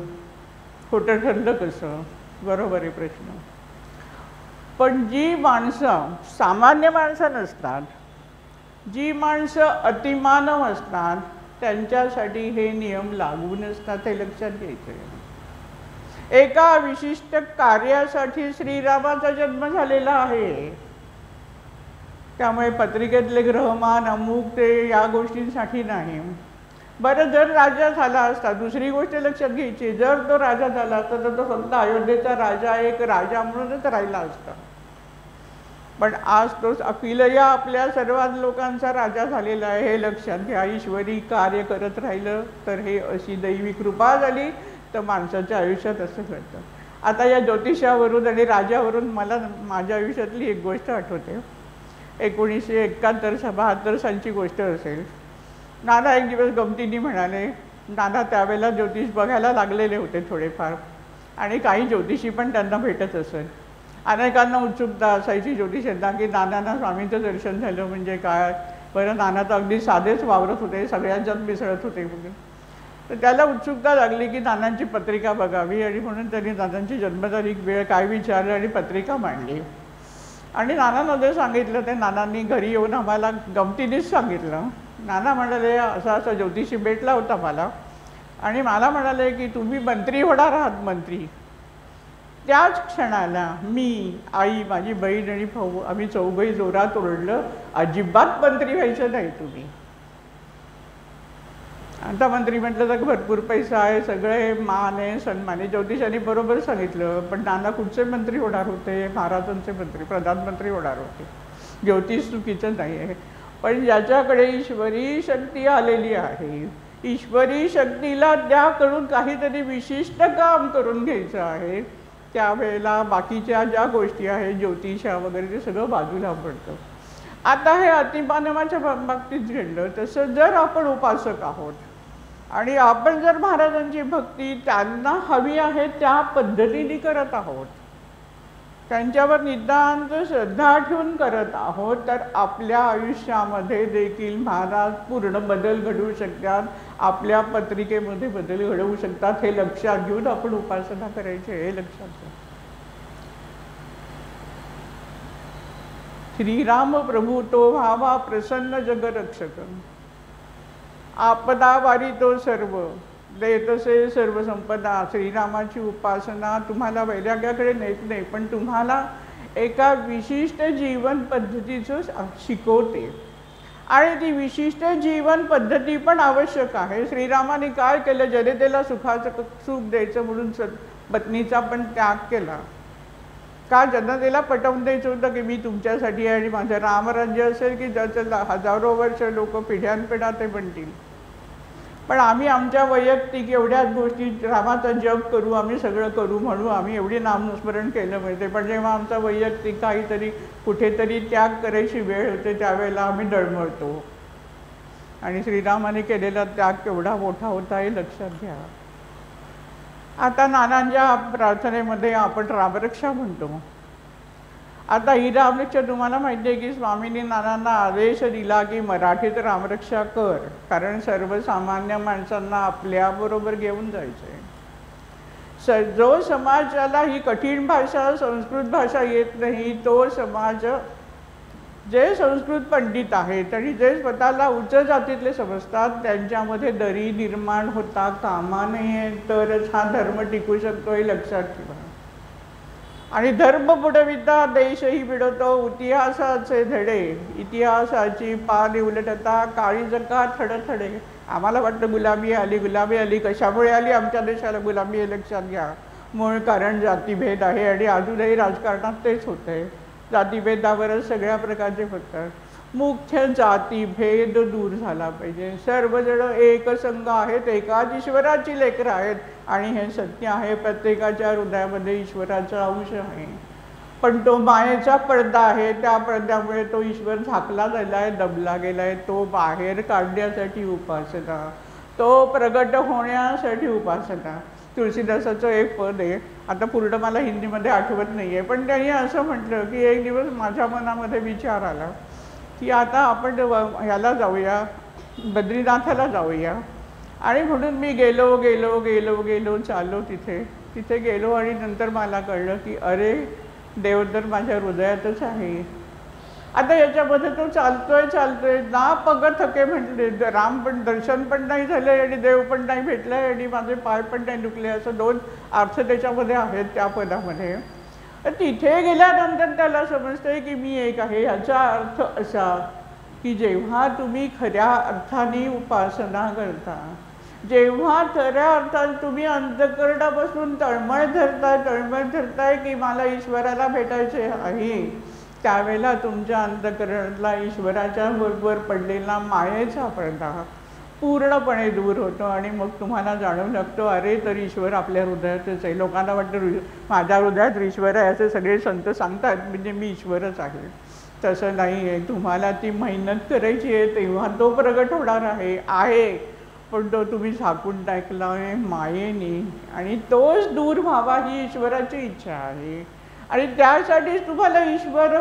खोटं ठरलं कसं? बरोबर आहे प्रश्न. पण जी माणसं सामान्य माणसं नसतात, जी माणसं अतिमानव असतात, त्यांच्यासाठी हे नियम लागू नसतात, हे लक्षात घ्यायचं. एका विशिष्ट कार्यासाठी श्रीरामाचा जन्म झालेला आहे. त्यामुळे पत्रिकेतले ग्रहमान अमुक ते या गोष्टींसाठी नाही. बरं, जर राजा झाला असता, दुसरी गोष्ट लक्षात घ्यायची, जर तो राजा झाला असता तर तो फक्त अयोध्येचा राजा एक राजा म्हणूनच राहिला असता. पण आज तो अखिलया आपल्या सर्व लोकांचा राजा झालेला आहे, हे लक्षात घ्या. ईश्वरी कार्य करत राहिलं तर हे अशी दैवी कृपा झाली तर माणसाच्या आयुष्यात असं घडतं. आता या ज्योतिषावरून आणि राजावरून मला माझ्या आयुष्यातली एक गोष्ट आठवते. 1971-72 सालची गोष्ट असेल. नाना एक दिवस गमतीने म्हणाले, नाना त्यावेळेला ज्योतिष बघायला लागलेले होते थोडेफार, आणि काही ज्योतिषी पण त्यांना भेटत असत. अनेकांना उत्सुकता असायची ज्योतिषांना की नानांना स्वामींचं दर्शन झालं म्हणजे काय. बरं, नाना तर अगदी साधेच वावरत होते, सगळ्यांच्यात मिसळत होते म्हणून. तर त्याला उत्सुकता लागली की नानांची पत्रिका बघावी, आणि म्हणून त्यांनी नानांची जन्मतारीख वेळ काय विचारलं आणि पत्रिका मांडली. आणि नानांमध्ये सांगितलं, ते नानांनी घरी येऊन आम्हाला गमतीनेच सांगितलं. नाना म्हणाले, असा असा ज्योतिषी भेटला होता मला, आणि मला म्हणाले की तुम्ही मंत्री होणार आहात, मंत्री. त्याच क्षणाला मी, आई, माझी बहीण आणि भाऊ आम्ही चौघही जोरात ओरडलं, अजिबात मंत्री व्हायचं नाही तुम्ही. आता मंत्री म्हटलं तर भरपूर पैसा आहे, सगळे मान आहे, सन्मान आहे. ज्योतिषांनी बरोबर सांगितलं, पण नाना कुठचे मंत्री होणार होते? महाराजांचे मंत्री, प्रधानमंत्री होणार होते. ज्योतिष चुकीचं नाही आहे, पण ज्याच्याकडे ईश्वरी शक्ती आलेली आहे, ईश्वरी शक्तीला त्याकडून काहीतरी विशिष्ट काम करून घ्यायचं आहे, त्यावेळेला बाकीच्या ज्या गोष्टी आहेत ज्योतिषा वगैरे ते सगळं बाजूला पडतं. आता हे अतिमानवाच्या बाबतीत घडलं. तसं जर आपण उपासक आहोत आणि आपण जर महाराजांची भक्ती त्यांना हवी आहे त्या पद्धतीने करत आहोत, त्यांच्यावर नितांत श्रद्धा ठेवून करत आहोत, तर आपल्या आयुष्यामध्ये देखील महाराज पूर्ण बदल घडवू शकतात, आपल्या पत्रिकेमध्ये बदल घडवू शकतात. हे लक्षात घेऊन आपण उपासना करायची, हे लक्षात घ्या. श्रीराम प्रभू तो व्हावा प्रसन्न जगरक्षक, आपदा वारी तो सर्व देतसे सर्व संपदा. श्रीरामाची उपासना तुम्हाला वैराग्याकडे नेत नाही, पण तुम्हाला एका विशिष्ट जीवन पद्धतीचं शिकवते, आणि ती विशिष्ट जीवन पद्धती पण आवश्यक आहे. श्रीरामाने काय केलं? जनतेला सुखाचं सुख द्यायचं म्हणून पत्नीचा पण त्याग केला. का? जनतेला पटवून द्यायचं होतं की मी तुमच्यासाठी आहे आणि माझं रामराज्य असेल की ज्याचं हजारो वर्ष लोक पिढ्यानपिढ्या ते बनतील. पण आम्ही आमच्या वैयक्तिक एवढ्याच गोष्टी, रामाचा जप करू, आम्ही सगळं करू म्हणू, आम्ही एवढी नामस्मरण केलं पाहिजे. पण जेव्हा आमचा वैयक्तिक काहीतरी कुठेतरी त्याग करायची वेळ होते त्यावेळेला आम्ही डळमळतो. आणि श्रीरामाने केलेला त्याग केवढा मोठा होता हे लक्षात घ्या. आता नानांच्या प्रार्थनेमध्ये आपण रामरक्षा म्हणतो. आता ही रामरक्षा तुम्हाला माहिती आहे की स्वामींनी नानांना आदेश दिला की मराठीत रामरक्षा कर, कारण सर्वसामान्य माणसांना आपल्याबरोबर घेऊन जायचं. जो समाजाला ही कठीण भाषा, संस्कृत भाषा येत नाही, तो समाज जे संस्कृत पंडित आहेत आणि जे स्वतःला उच्च जातीतले समजतात त्यांच्यामध्ये दरी निर्माण होता कामा नये, तरच हा धर्म टिकू शकतो हे लक्षात ठेवा. आणि धर्म बुडविता देशही बिडतो, इतिहासाचे धडे, इतिहासाची पाने उलटता काळीजका थडथडे. आम्हाला वाटतं गुलामी आली, गुलामी आली. कशामुळे आली आमच्या देशाला गुलामी हे लक्षात घ्या. मूळ कारण जातीभेद आहे आणि अजूनही राजकारणात तेच होतंय. जातीभेदावरच सगळ्या प्रकारचे फटतात. मुख्य जातीभेद दूर झाला पाहिजे. सर्वजण एकसंघ आहेत, एकाच ईश्वराची लेकरं आहेत आणि हे सत्य आहे. प्रत्येकाच्या हृदयामध्ये ईश्वराचा अंश आहे, पण तो मायेचा पडदा आहे. त्या पडद्यामुळे तो ईश्वर झाकला गेला आहे, दबला गेला आहे. तो बाहेर काढण्यासाठी उपासना, तो प्रगट होण्यासाठी उपासना. तुळशीदासाचं एक पद आहे, आता पूर्ण मला हिंदीमध्ये आठवत नाही आहे, पण त्यांनी असं म्हटलं की एक दिवस माझ्या मनामध्ये विचार आला की आता आपण ह्याला जाऊया, बद्रीनाथाला जाऊया. आणि म्हणून मी गेलो चाललो तिथे गेलो आणि नंतर मला कळलं की अरे देव तर माझ्या हृदयातच आहे. आता याच्यामध्ये तो चालतोय ना पग थके म्हटले, राम पण दर्शन पण नाही झाले आणि देव पण नाही भेटलाय आणि माझे पाय पण नाही दुखले, असं दोन अर्थ त्याच्यामध्ये आहेत त्या पदामध्ये. तिथे गेल्यानंतर त्याला समजतंय की मी एक आहे. याचा अर्थ असा की जेव्हा तुम्ही खऱ्या अर्थाने उपासना करता, जेव्हा खऱ्या अर्थाने तुम्ही अंतःकरणापासून तळमळ धरताय की मला ईश्वराला भेटायचे आहे, त्यावेळेला तुमच्या अंतःकरणातला ईश्वराच्या बरोबर पडलेला मायेचा पडदा पूर्णपणे दूर होतो आणि मग तुम्हाला जाणवू लागतो, अरे तर ईश्वर आपल्या हृदयातच आहे. लोकांना वाटतं माझ्या हृदयात ईश्वर आहे असे सगळे संत सांगतात, म्हणजे मी ईश्वरच आहे. तसं नाही आहे. तुम्हाला ती मेहनत करायची आहे, तेव्हा तो प्रगट होणार आहे. पण तो तुम्ही झाकून टाकला आहे मायेने, आणि तोच दूर व्हावा ही ईश्वराची इच्छा आहे. आणि त्यासाठीच तुम्हाला ईश्वर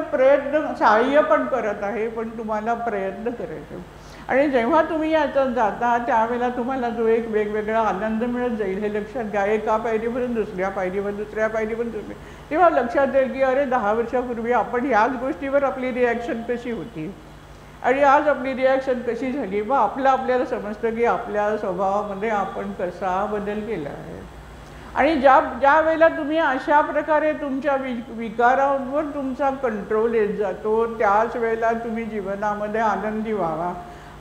सहाय्य पण करत आहे, पण तुम्हाला प्रयत्न करायचे. आणि जेव्हा तुम्ही याच्यात जाता त्यावेळेला तुम्हाला जो एक वेगवेगळा आनंद मिळत जाईल हे लक्षात घ्या. एका पायरीवरून दुसऱ्या पायरीवर, दुसऱ्या पायरीवरून दुसरी, तेव्हा लक्षात येईल की अरे 10 वर्षापूर्वी आपण ह्याच गोष्टीवर आपली रिॲक्शन कशी होती आणि आज आपली रिॲक्शन कशी झाली. व आपल्याला समजतं की आपल्या स्वभावामध्ये आपण कसा बदल केला आहे. आणि ज्या वेळेला तुम्ही अशा प्रकारे तुमच्या विकारांवर तुमचा कंट्रोल येत जातो, त्याच वेळेला तुम्ही जीवनामध्ये आनंदी व्हावा.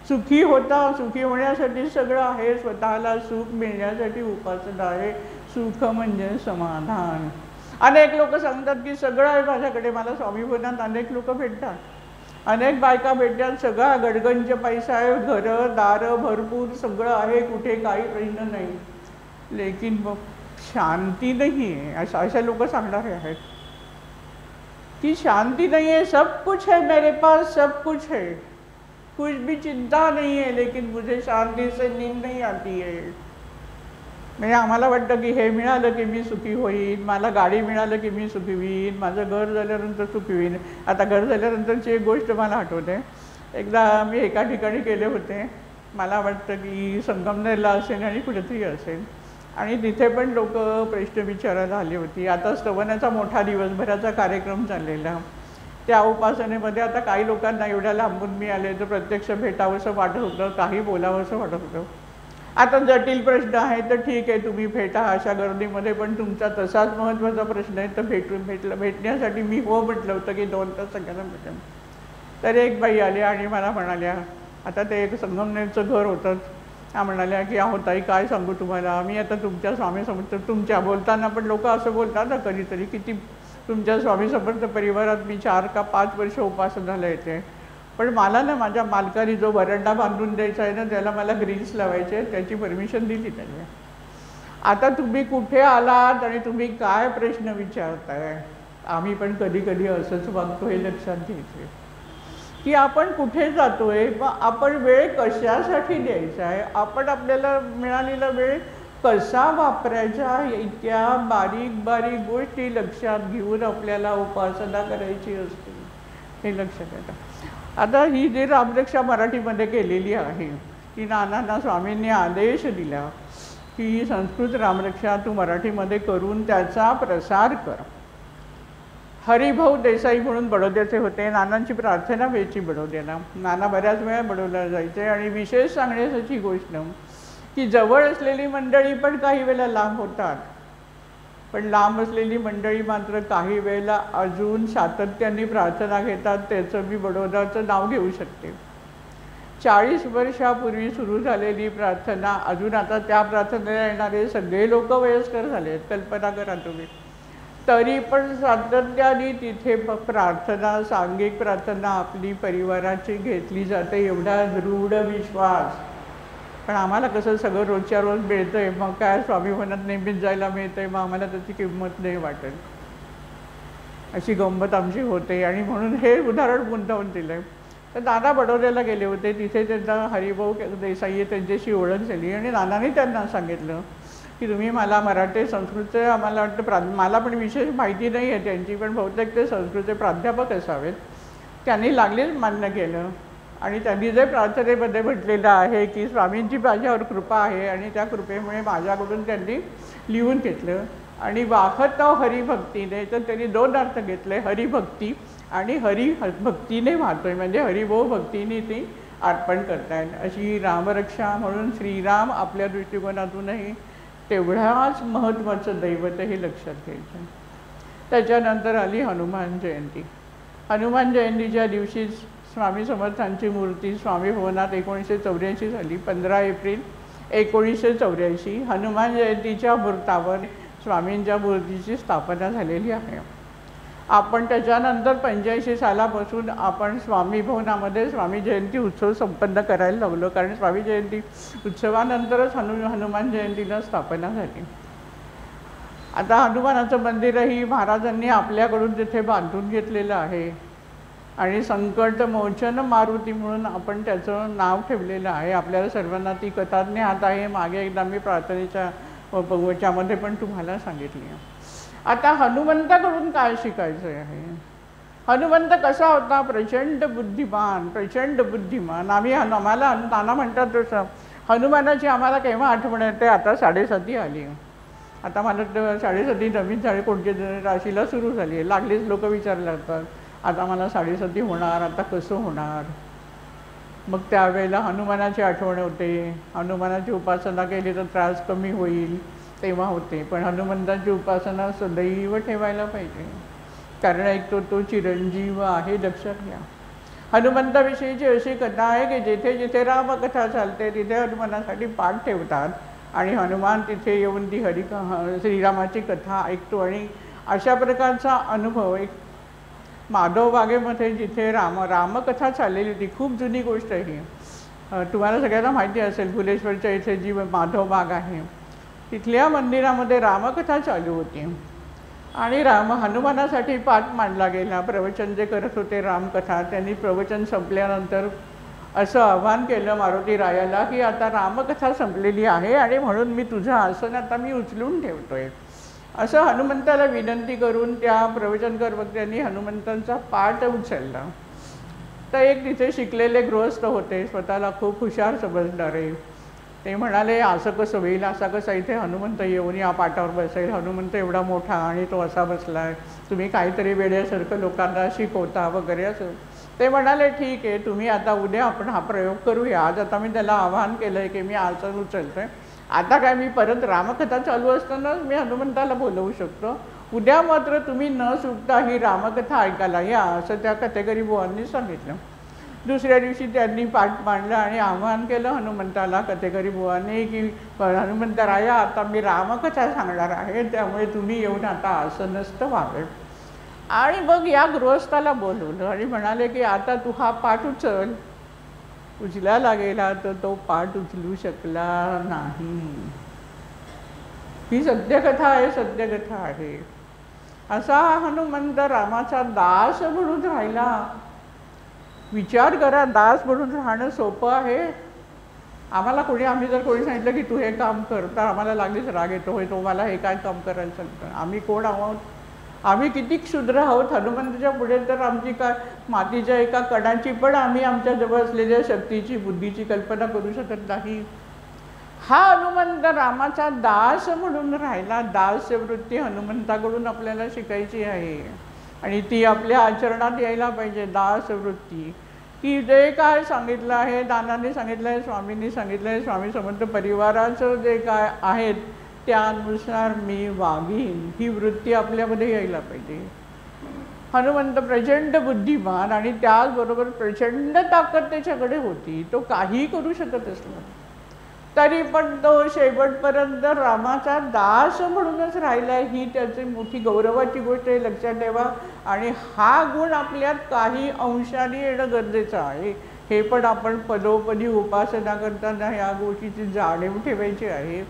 सुखी होण्यासाठी सगळं आहे. स्वतःला सुख मिळण्यासाठी उपासना आहे. सुख म्हणजे समाधान. अनेक लोक सांगतात की सगळं आहे माझ्याकडे, मला स्वामीभवनात अनेक लोक भेटतात, अनेक बायका भेटतात, सगळा गडगंज पैसा आहे, घरं दारं भरपूर सगळं आहे, कुठे काही प्रश्न नाही, लेकिन मग शांती नहीं है. ऐसे लोग सांगणारे आहेत की शांति नहीं है, सब कुछ है मेरे पास, सब कुछ है, कुछ भी चिंता नहीं है, लेकिन मुझे शांति से नींद नहीं आती है. म्हणजे आम्हाला वाटतं की हे मिळालं की मी सुखी होईन, मला गाडी मिळालं की मी सुखी होईन, माझं घर झाल्यानंतर सुखी होईन. आता घर झाल्यानंतरची एक गोष्ट मला आठवते. एकदा मी एका ठिकाणी गेले होते, मला वाटतं की संगमनेरला असेल आणि कुठेतरी असेल, आणि तिथे पण लोक प्रश्न विचारायला आली होती. आता स्तवनाचा मोठा दिवसभराचा कार्यक्रम चाललेला. त्या उपासनेमध्ये आता काही लोकांना एवढ्या लांबून मी आले तर प्रत्यक्ष भेटावंसं वाटत होतं, काही बोलावंसं वाटत होतं. आता जटिल प्रश्न आहे तर ठीक आहे, तुम्ही भेटा अशा गर्दीमध्ये, पण तुमचा तसाच महत्त्वाचा प्रश्न आहे तर भेटण्यासाठी मी हो म्हटलं होतं की 2 तास सगळ्यांना भेटेन. तर एक बाई आली आणि मला म्हणाल्या, आता ते एक संगमनेरचं घर होतं, त्या म्हणाल्या की अहो ताई काय सांगू तुम्हाला, मी आता तुमच्या स्वामी समर्थ, तुमच्या बोलताना पण लोक असं बोलतात ना कधीतरी की ती तुमच्या स्वामी समर्थ परिवारात मी 4 का 5 वर्ष उपासनाला येते, पण मला ना माझ्या मालकाने जो वरंडा बांधून द्यायचा आहे ना त्याला मला ग्रिल्स लावायचे, त्याची परमिशन दिली त्याने. आता तुम्ही कुठे आलात आणि तुम्ही काय प्रश्न विचारताय. आम्ही पण कधी कधी असंच वागतो हे लक्षात घ्यायचे की आपण कुठे जातोय, मग आपण वेळ कशासाठी द्यायचा आहे, आपण आपल्याला मिळालेला वेळ कसा वापरायचा, इतक्या बारीक बारीक गोष्टी लक्षात घेऊन आपल्याला उपासना करायची असते हे लक्षात येतं. आता ही जी रामरक्षा मराठीमध्ये केलेली आहे ती नानांना स्वामींनी आदेश दिला की संस्कृत रामरक्षा तू मराठीमध्ये करून त्याचा प्रसार कर. हरिभाऊ देसाई म्हणून बडोद्याचे होते, नानांची प्रार्थना व्हायची बडोद्याला, नाना बऱ्याच वेळा बडोद्याला जायचे. आणि विशेष सांगण्याची गोष्ट की जवळ असलेली मंडळी पण काही वेळेला लांब होतात, पण लांब असलेली मंडळी मात्र काही वेळेला अजून सातत्याने प्रार्थना घेतात. त्याचं मी बडोद्याचं नाव घेऊ शकते. 40 वर्षापूर्वी सुरू झालेली प्रार्थना अजून आता त्या प्रार्थनेला येणारे सगळे लोक वयस्कर झाले आहेत, कल्पना करा तुम्ही, तरी पण सातत्याने तिथे प्रार्थना, सांघिक प्रार्थना आपली परिवाराची घेतली जाते, एवढा दृढ विश्वास. पण आम्हाला कसं सगळं रोजच्या रोज मिळतं आहे, मग काय स्वामीभवनात नेहमीच जायला मिळतं आहे, मग आम्हाला त्याची किंमत नाही वाटत, अशी गंमत आमची होते. आणि म्हणून हे उदाहरण गुंतवून दिलं आहे. तर नाना बडोद्याला गेले होते, तिथे त्यांना हरिभाऊ देसाई त्यांच्याशी ओळख झाली आणि नानाने त्यांना सांगितलं की तुम्ही मला मराठी संस्कृतचे, आम्हाला वाटतं मला पण विशेष माहिती नाही आहे त्यांची, पण बहुतेक ते संस्कृतचे प्राध्यापक असावेत. त्यांनी लागलीच मान्य केलं आणि त्यांनी जे प्रार्थनेमध्ये म्हटलेलं आहे की स्वामींची माझ्यावर कृपा आहे आणि त्या कृपेमुळे माझ्याकडून त्यांनी लिहून घेतलं. आणि वाहत हरिभक्तीने, तर त्यांनी 2 अर्थ घेतले, हरिभक्ती आणि भक्तीने वाहतोय, म्हणजे हरिभाऊ भक्तीने ती अर्पण करतायत. अशी रामरक्षा म्हणून श्रीराम आपल्या दृष्टिकोनातूनही तेवढाच महत्त्वाचं दैवत हे लक्षात घ्यायचं. त्याच्यानंतर आली हनुमान जयंती. हनुमान जयंतीच्या दिवशीच स्वामी समर्थांची मूर्ती स्वामी भवनात 1984 झाली. 15 एप्रिल 1984 हनुमान जयंतीच्या मुहूर्तावर स्वामींच्या मूर्तीची स्थापना झालेली आहे. आपण त्याच्यानंतर 85 सालापासून आपण स्वामी भवनामध्ये स्वामी जयंती उत्सव संपन्न करायला लागलो, कारण स्वामी जयंती उत्सवानंतरच हनुमान जयंतीला स्थापना झाली. आता हनुमानाचं मंदिरही महाराजांनी आपल्याकडून तिथे बांधून घेतलेलं आहे आणि संकट मोचन मारुती म्हणून आपण त्याचं नाव ठेवलेलं आहे. आपल्याला सर्वांना ती कथा ज्ञात आहे. मागे एकदा मी प्रार्थनेच्या याच्यामध्ये पण तुम्हाला सांगितली. आता हनुमंताकडून काय शिकायचं आहे? हनुमंत कसा होता? प्रचंड बुद्धिमान, प्रचंड बुद्धिमान. आम्हाला नाना म्हणतात तसं हनुमानाची आम्हाला केव्हा आठवण येते? आता 7:30 आली. आता मला 7:30 नवीन कोणत्या राशीला सुरू झाली आहे. लागलीच लोक विचारले जातात, आता मला 7:30 होणार, आता कसं होणार? मग त्यावेळेला हनुमानाची आठवण होते. हनुमानाची उपासना केली तर त्रास कमी होईल तेव्हा होते. पण हनुमंताची उपासना सदैव ठेवायला पाहिजे, कारण एक तो चिरंजीव आहे, लक्षात घ्या. हनुमंताविषयीची अशी कथा आहे की जिथे जिथे रामकथा चालते तिथे हनुमानासाठी पाठ ठेवतात आणि हनुमान तिथे येऊन ती श्रीरामाची कथा ऐकतो. आणि अशा प्रकारचा अनुभव एक माधव बागेमध्ये जिथे रामकथा चाललेली होती, खूप जुनी गोष्ट आहे ही. तुम्हाला सगळ्यांना माहिती असेल, फुलेश्वरच्या इथे जी माधव बाग आहे तिथल्या मंदिरामध्ये रामकथा चालू होती आणि हनुमानासाठी पाठ मांडला गेला. प्रवचन जे करत होते रामकथा, त्यांनी प्रवचन संपल्यानंतर असं आव्हान केलं मारुती रायाला की आता रामकथा संपलेली आहे आणि म्हणून मी तुझं आसन आता मी उचलून ठेवतोय, असं हनुमंताला विनंती करून त्या प्रवचनकर वक्त्यांनी हनुमंतांचा पाठ उचलला. तर एक तिथे शिकलेले गृहस्थ होते, स्वतःला खूप हुशार समजणारे. ते म्हणाले, असं कसं होईल, असा कसा इथे हनुमंत येऊन या पाठावर बसेल? हनुमंत एवढा मोठा आणि तो असा बसलाय, तुम्ही काहीतरी वेड्यासारखं लोकांना शिकवता वगैरे असं. ते म्हणाले, ठीक आहे, तुम्ही आता उद्या आपण हा प्रयोग करूया. आज आता मी त्याला आवाहन केलं आहे की मी आसन उचलतोय, आता काय मी परत रामकथा चालू असतानाच मी हनुमंताला बोलवू शकतो. उद्या मात्र तुम्ही न चुकता ही रामकथा ऐकायला या, असं त्या कथेकरी बुवांनी सांगितलं. दुसऱ्या दिवशी त्यांनी पाठ मांडलं आणि आवाहन केलं हनुमंताला, कथेकरी बुवांनी, की हनुमंतराया आता मी रामकथा सांगणार आहे, त्यामुळे तुम्ही येऊन आता आसनस्थ व्हावे. आणि मग या गृहस्थाला बोलवलं आणि म्हणाले की आता तू हा पाठ उचल. उचलायला गेला तर तो पाठ उचलू शकला नाही. ही सत्यकथा आहे, सत्यकथा आहे. असा हनुमंत रामाचा दास म्हणून राहिला. विचार करा, दास म्हणून राहणं सोपं आहे? आम्ही जर कोणी सांगितलं की तू हे काम कर तर आम्हाला लागलीच राग येतो, होय तो मला हे काय काम करायला सांगतं? आम्ही कोण आहोत? आम्ही किती क्षुद्र आहोत. हनुमंताच्या पुढे तर आमची काय मातीच्या एका कणाची पण आम्ही आमच्या जवळ असलेल्या शक्तीची, बुद्धीची कल्पना करू शकत नाही. हा हनुमंत रामाचा दास म्हणून राहिला. दास्य वृत्ती हनुमंताकडून आपल्याला शिकायची आहे आणि ती आपल्या आचरणात यायला पाहिजे. दास वृत्ती की जे काय सांगितलं आहे, दानाने सांगितलं आहे, स्वामींनी सांगितलं आहे, स्वामी समर्थ परिवाराचं जे काय आहेत त्यानुसार मी वागीन, ही वृत्ती आपल्यामध्ये यायला पाहिजे. हनुमंत प्रचंड बुद्धिमान आणि त्याचबरोबर प्रचंड ताकद त्याच्याकडे होती. तो काही करू शकत असला तरी पण तो शेवटपर्यंत रामाचा दास म्हणूनच राहिला. ही त्याची मोठी गौरवाची गोष्ट आहे, लक्षात ठेवा. आणि हा गुण आपल्यात काही अंशाने येणं गरजेचं आहे. हे पण आपण पदोपदी उपासना करताना ह्या गोष्टीची जाणीव ठेवायची आहे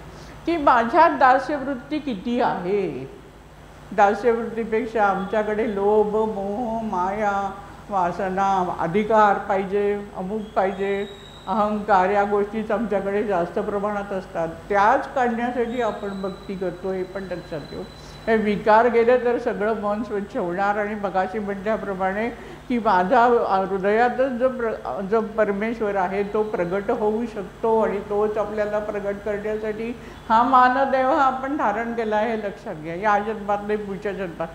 की माझ्यात दास्यवृत्ती किती आहे. दास्यवृत्तीपेक्षा आमच्याकडे लोभ, मोह, माया, वासना, अधिकार पाहिजे, अमुक पाहिजे, अहंकार, या गोष्टीच आमच्याकडे जास्त प्रमाणात असतात. त्याच काढण्यासाठी आपण भक्ती करतो, हे पण लक्षात घेऊ. हे विकार गेले तर सगळं मन स्वच्छ होणार. आणि मगाशी म्हटल्याप्रमाणे की माझा हृदयातच जो परमेश्वर आहे तो प्रगट होऊ शकतो आणि तोच आपल्याला प्रगट करण्यासाठी हा मानदेव आपण धारण केला आहे, लक्षात घ्या. या जन्मात नाही, पुढच्या जन्मात.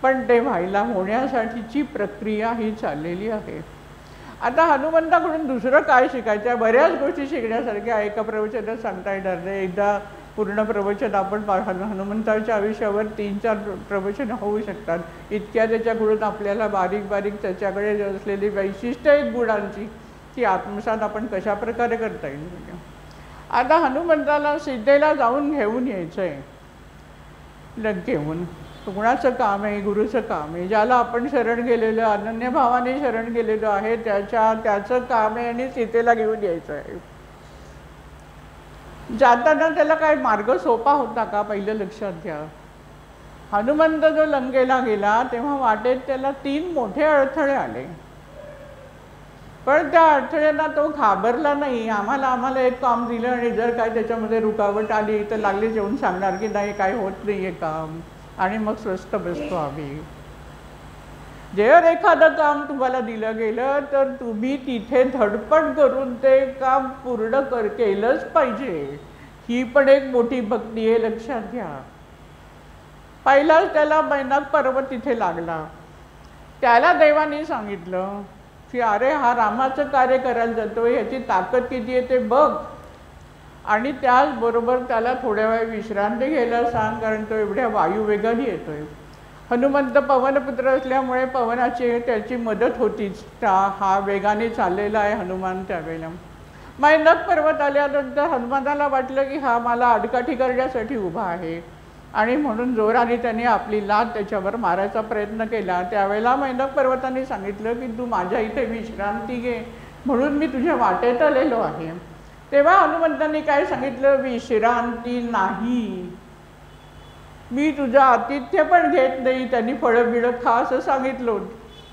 पण ते व्हायला होण्यासाठीची प्रक्रिया ही चाललेली आहे. आता हनुमंताकडून दुसरं काय शिकायचं? बऱ्याच गोष्टी शिकण्यासारख्या एका प्रवचनात सांगता येणार नाही. एकदा पूर्ण प्रवचन आपण हनुमंताच्या आयुष्यावर 3-4 प्रवचन होऊ शकतात. इतक्या त्याच्याकडून आपल्याला बारीक बारीक त्याच्याकडे असलेली वैशिष्ट्य आहेत गुणांची ती आत्मसात आपण कशा प्रकारे करता येईल. आता हनुमंताला सीतेला जाऊन घेऊन यायचं आहे लंकेहून. कुणाचं काम आहे? गुरुचं काम आहे. ज्याला आपण शरण गेलेलं, अनन्यभावाने शरण गेलेलो आहे त्याचं काम आहे आणि सीतेला घेऊन यायचं आहे. जाताना त्याला काय मार्ग सोपा होता का? पहिलं लक्षात घ्या. हनुमंत जो लंकेला गेला तेव्हा वाटेत त्याला 3 मोठे अडथळे आले, पण त्या अडथळ्यांना तो घाबरला नाही. आम्हाला एक काम दिलं आणि जर काय त्याच्यामध्ये रुकावट आली तर लागलीच येऊन सांगणार की नाही काय होत नाही आहे काम, आणि मग स्वस्थ बसतो आम्ही. जर एखादं काम तुम्हाला दिलं गेलं तर तुम्ही तिथे धडपड करून ते काम पूर्ण केलंच पाहिजे. ही पण एक मोठी भक्ती आहे, लक्षात घ्या. पहिलाच त्याला मैनाक पर्वत तिथे लागला. त्याला देवाने सांगितलं की अरे हा रामाचं कार्य करायला जातोय, ह्याची ताकद किती आहे ते बघ, आणि त्याचबरोबर त्याला थोड्या वेळ विश्रांती घ्यायला सांग, कारण तो एवढ्या वायुवेगाने येतोय. हनुमंत पवनपुत्र असल्यामुळे पवनाची त्याची मदत होतीच. हा वेगाने चाललेला आहे हनुमान त्यावेळेला. मैनाक पर्वत आल्यानंतर हनुमंताला वाटलं की हा मला आडकाठी करण्यासाठी उभा आहे, आणि म्हणून जोराने त्याने आपली लाथ त्याच्यावर मारायचा प्रयत्न केला. त्यावेळेला मैनाक पर्वताने सांगितलं की तू माझ्या इथे विश्रांती घे, म्हणून मी तुझ्या वाटेत आलेलो आहे. तेव्हा हनुमंतांनी काय सांगितलं? विश्रांती नाही, मी तुझं आतिथ्य पण घेत नाही, त्यांनी फळं बिळं खा असं सांगितलं.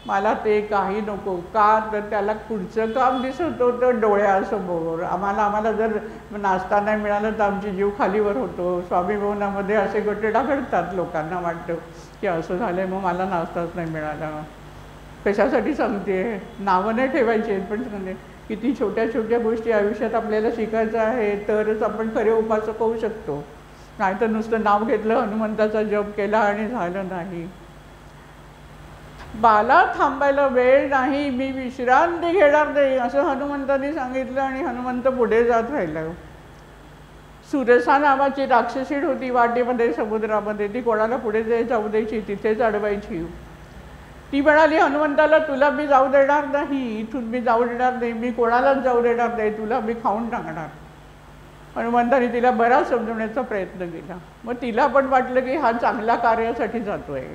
मला ते काही नको. का? तर त्याला पुढचं काम दिसत होतं डोळ्यासमोर. आम्हाला जर नाश्ता नाही मिळाला तर आमची जीव खालीवर होतो. स्वामी भवनामध्ये असे गटडा घडतात. लोकांना वाटतं की असं झालं मग मला नाश्ताच नाही मिळाला. कशासाठी सांगते? नावं नाही ठेवायची आहेत, पण सांगते किती छोट्या छोट्या गोष्टी आयुष्यात आपल्याला शिकायचं आहे तरच आपण खरे उपासक होऊ शकतो. नाही तर नुसतं नाव घेतलं, हनुमंताचा जप केला आणि झालं नाही. बाला थांबायला वेळ नाही, मी विश्रांती घेणार नाही असं हनुमंतांनी सांगितलं, आणि हनुमंत पुढे जात राहिला. सुरसा नावाची राक्षसीण होती वाटेमध्ये समुद्रामध्ये. ती कोणाला पुढे जाऊ द्यायची, तिथेच अडवायची. ती म्हणाली हनुमंताला तुला मी जाऊ देणार नाही, इथून मी जाऊ देणार नाही, मी कोणालाच जाऊ देणार नाही, तुला मी खाऊन टाकणार. हनुमंताने तिला बराच समजवण्याचा प्रयत्न केला. मग तिला पण वाटलं की हा चांगल्या कार्यासाठी जातोय.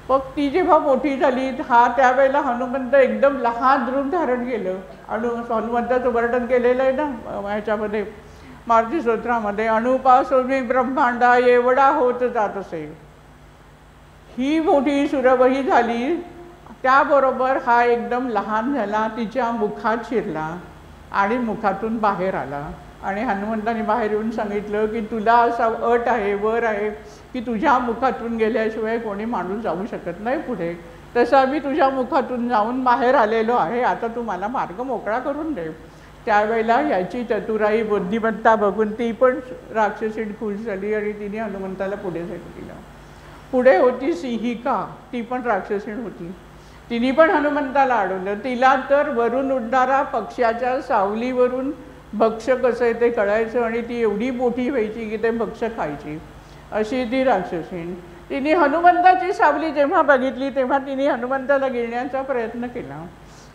मग ती जेव्हा मोठी झाली त्यावेळेला हनुमंत एकदम लहान रूप धारण केलं. हनुमंताचं वर्णन केलेलं आहे ना ह्याच्यामध्ये मारुती स्तोत्रामध्ये, अणुपासून ब्रह्मांडा एवढा होत जात असे. ही मोठी सुरवही झाली, त्याबरोबर हा एकदम लहान झाला, तिच्या मुखात शिरला आणि मुखातून बाहेर आला. आणि हनुमंताने बाहेर येऊन सांगितलं की तुला असा अट आहे, वर आहे की तुझ्या मुखातून गेल्याशिवाय कोणी माणूस जाऊ शकत नाही पुढे. तसा मी तुझ्या मुखातून जाऊन बाहेर आलेलो आहे, आता तू मला मार्ग मोकळा करून दे. त्यावेळेला याची चतुराई बुद्धिमत्ता बघून ती पण राक्षसीण खुश झाली आणि तिने हनुमंताला पुढे केलं. पुढे होती सिंहिका, ती पण राक्षसीण होती. तिने पण हनुमंताला अडवलं. तिला तर वरून उडणारा पक्ष्याच्या सावलीवरून भक्ष्य कसं आहे ते कळायचं, आणि ती एवढी मोठी व्हायची की ते भक्ष्य खायची, अशी ती राक्षसीण. तिने हनुमंताची सावली जेव्हा बघितली तेव्हा तिने हनुमंताला गिळण्याचा प्रयत्न केला.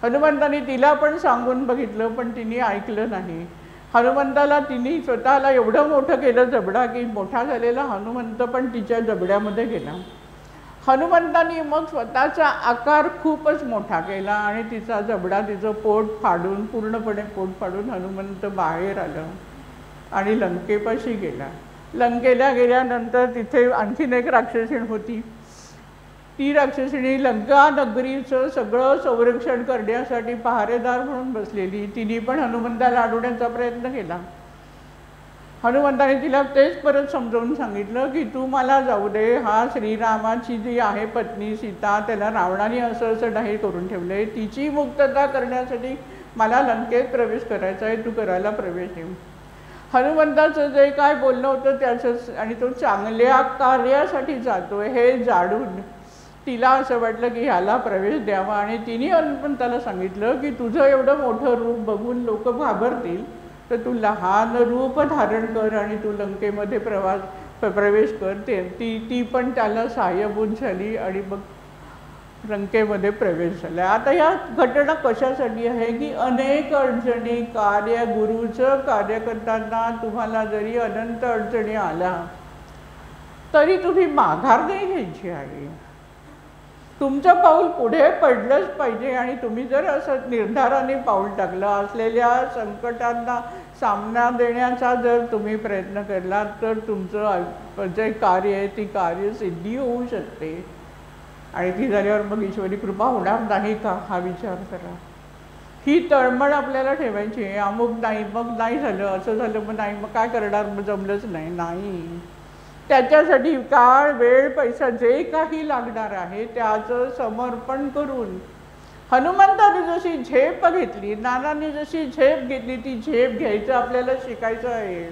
हनुमंताने तिला पण सांगून बघितलं, पण तिने ऐकलं नाही. हनुमंताला तिने स्वतःला एवढं मोठं केलं जबडा की मोठा झालेला हनुमंत पण तिच्या जबड्यामध्ये गेला. हनुमंतानी मग स्वतःचा आकार खूपच मोठा केला आणि तिचा जबडा, तिचं पोट फाडून, पूर्णपणे पोट फाडून हनुमंत बाहेर आलं आणि लंकेपाशी गेला. लंकेला गेल्यानंतर तिथे आणखीन एक राक्षसीण होती. ती राक्षसिणी लंका नगरीचं सगळं संरक्षण करण्यासाठी पहारेदार म्हणून बसलेली. तिने पण हनुमंताला अडवण्याचा प्रयत्न केला. हनुमंताने तिला तेच परत समजावून सांगितलं की तू मला जाऊ दे, हा श्रीरामाची जी आहे पत्नी सीता, त्याला रावणाने असं जाहीर करून ठेवलं आहे, तिची मुक्तता करण्यासाठी मला लंकेत प्रवेश करायचा आहे, तू करायला प्रवेश देऊ. हनुमंताचं जे काय बोलणं होतं त्याचंच, आणि तो चांगल्या कार्यासाठी जातोय हे जाणून तिला असं वाटलं की ह्याला प्रवेश द्यावा, आणि तिने हनुमंताला सांगितलं की तुझं एवढं मोठं रूप बघून लोक घाबरतील, तर तू लहान रूप धारण कर आणि तू लंकेमध्ये प्रवेश कर. ती पण त्याला सहाय्यभूत झाली आणि मग लंकेमध्ये प्रवेश झाला. आता या घटना कशासाठी आहे की अनेक अडचणी गुरुचं कार्य करताना तुम्हाला जरी अनंत अडचणी आल्या तरी तुम्ही माघार नाही घ्यायची आहे. तुमचं पाऊल पुढे पडलंच पाहिजे, आणि तुम्ही जर असं निर्धाराने पाऊल टाकलं, असलेल्या संकटांना सामना देण्याचा जर तुम्ही प्रयत्न केला तर तुमचं जे कार्य आहे ती कार्यसिद्धी होऊ शकते. आणि ती झाल्यावर मग ईश्वरी कृपा होणार नाही का हा विचार करा. ही तळमळ आपल्याला ठेवायची आहे. अमुक नाही, मग नाही झालं, असं झालं, मग नाही, मग काय करणार, मग जमलंच नाही. त्याच्यासाठी काळ, वेळ, पैसा जे काही लागणार आहे त्याचं समर्पण करून हनुमंताने जशी झेप घेतली, नानांनी जशी झेप घेतली, ती झेप घ्यायचं आपल्याला शिकायचं आहे.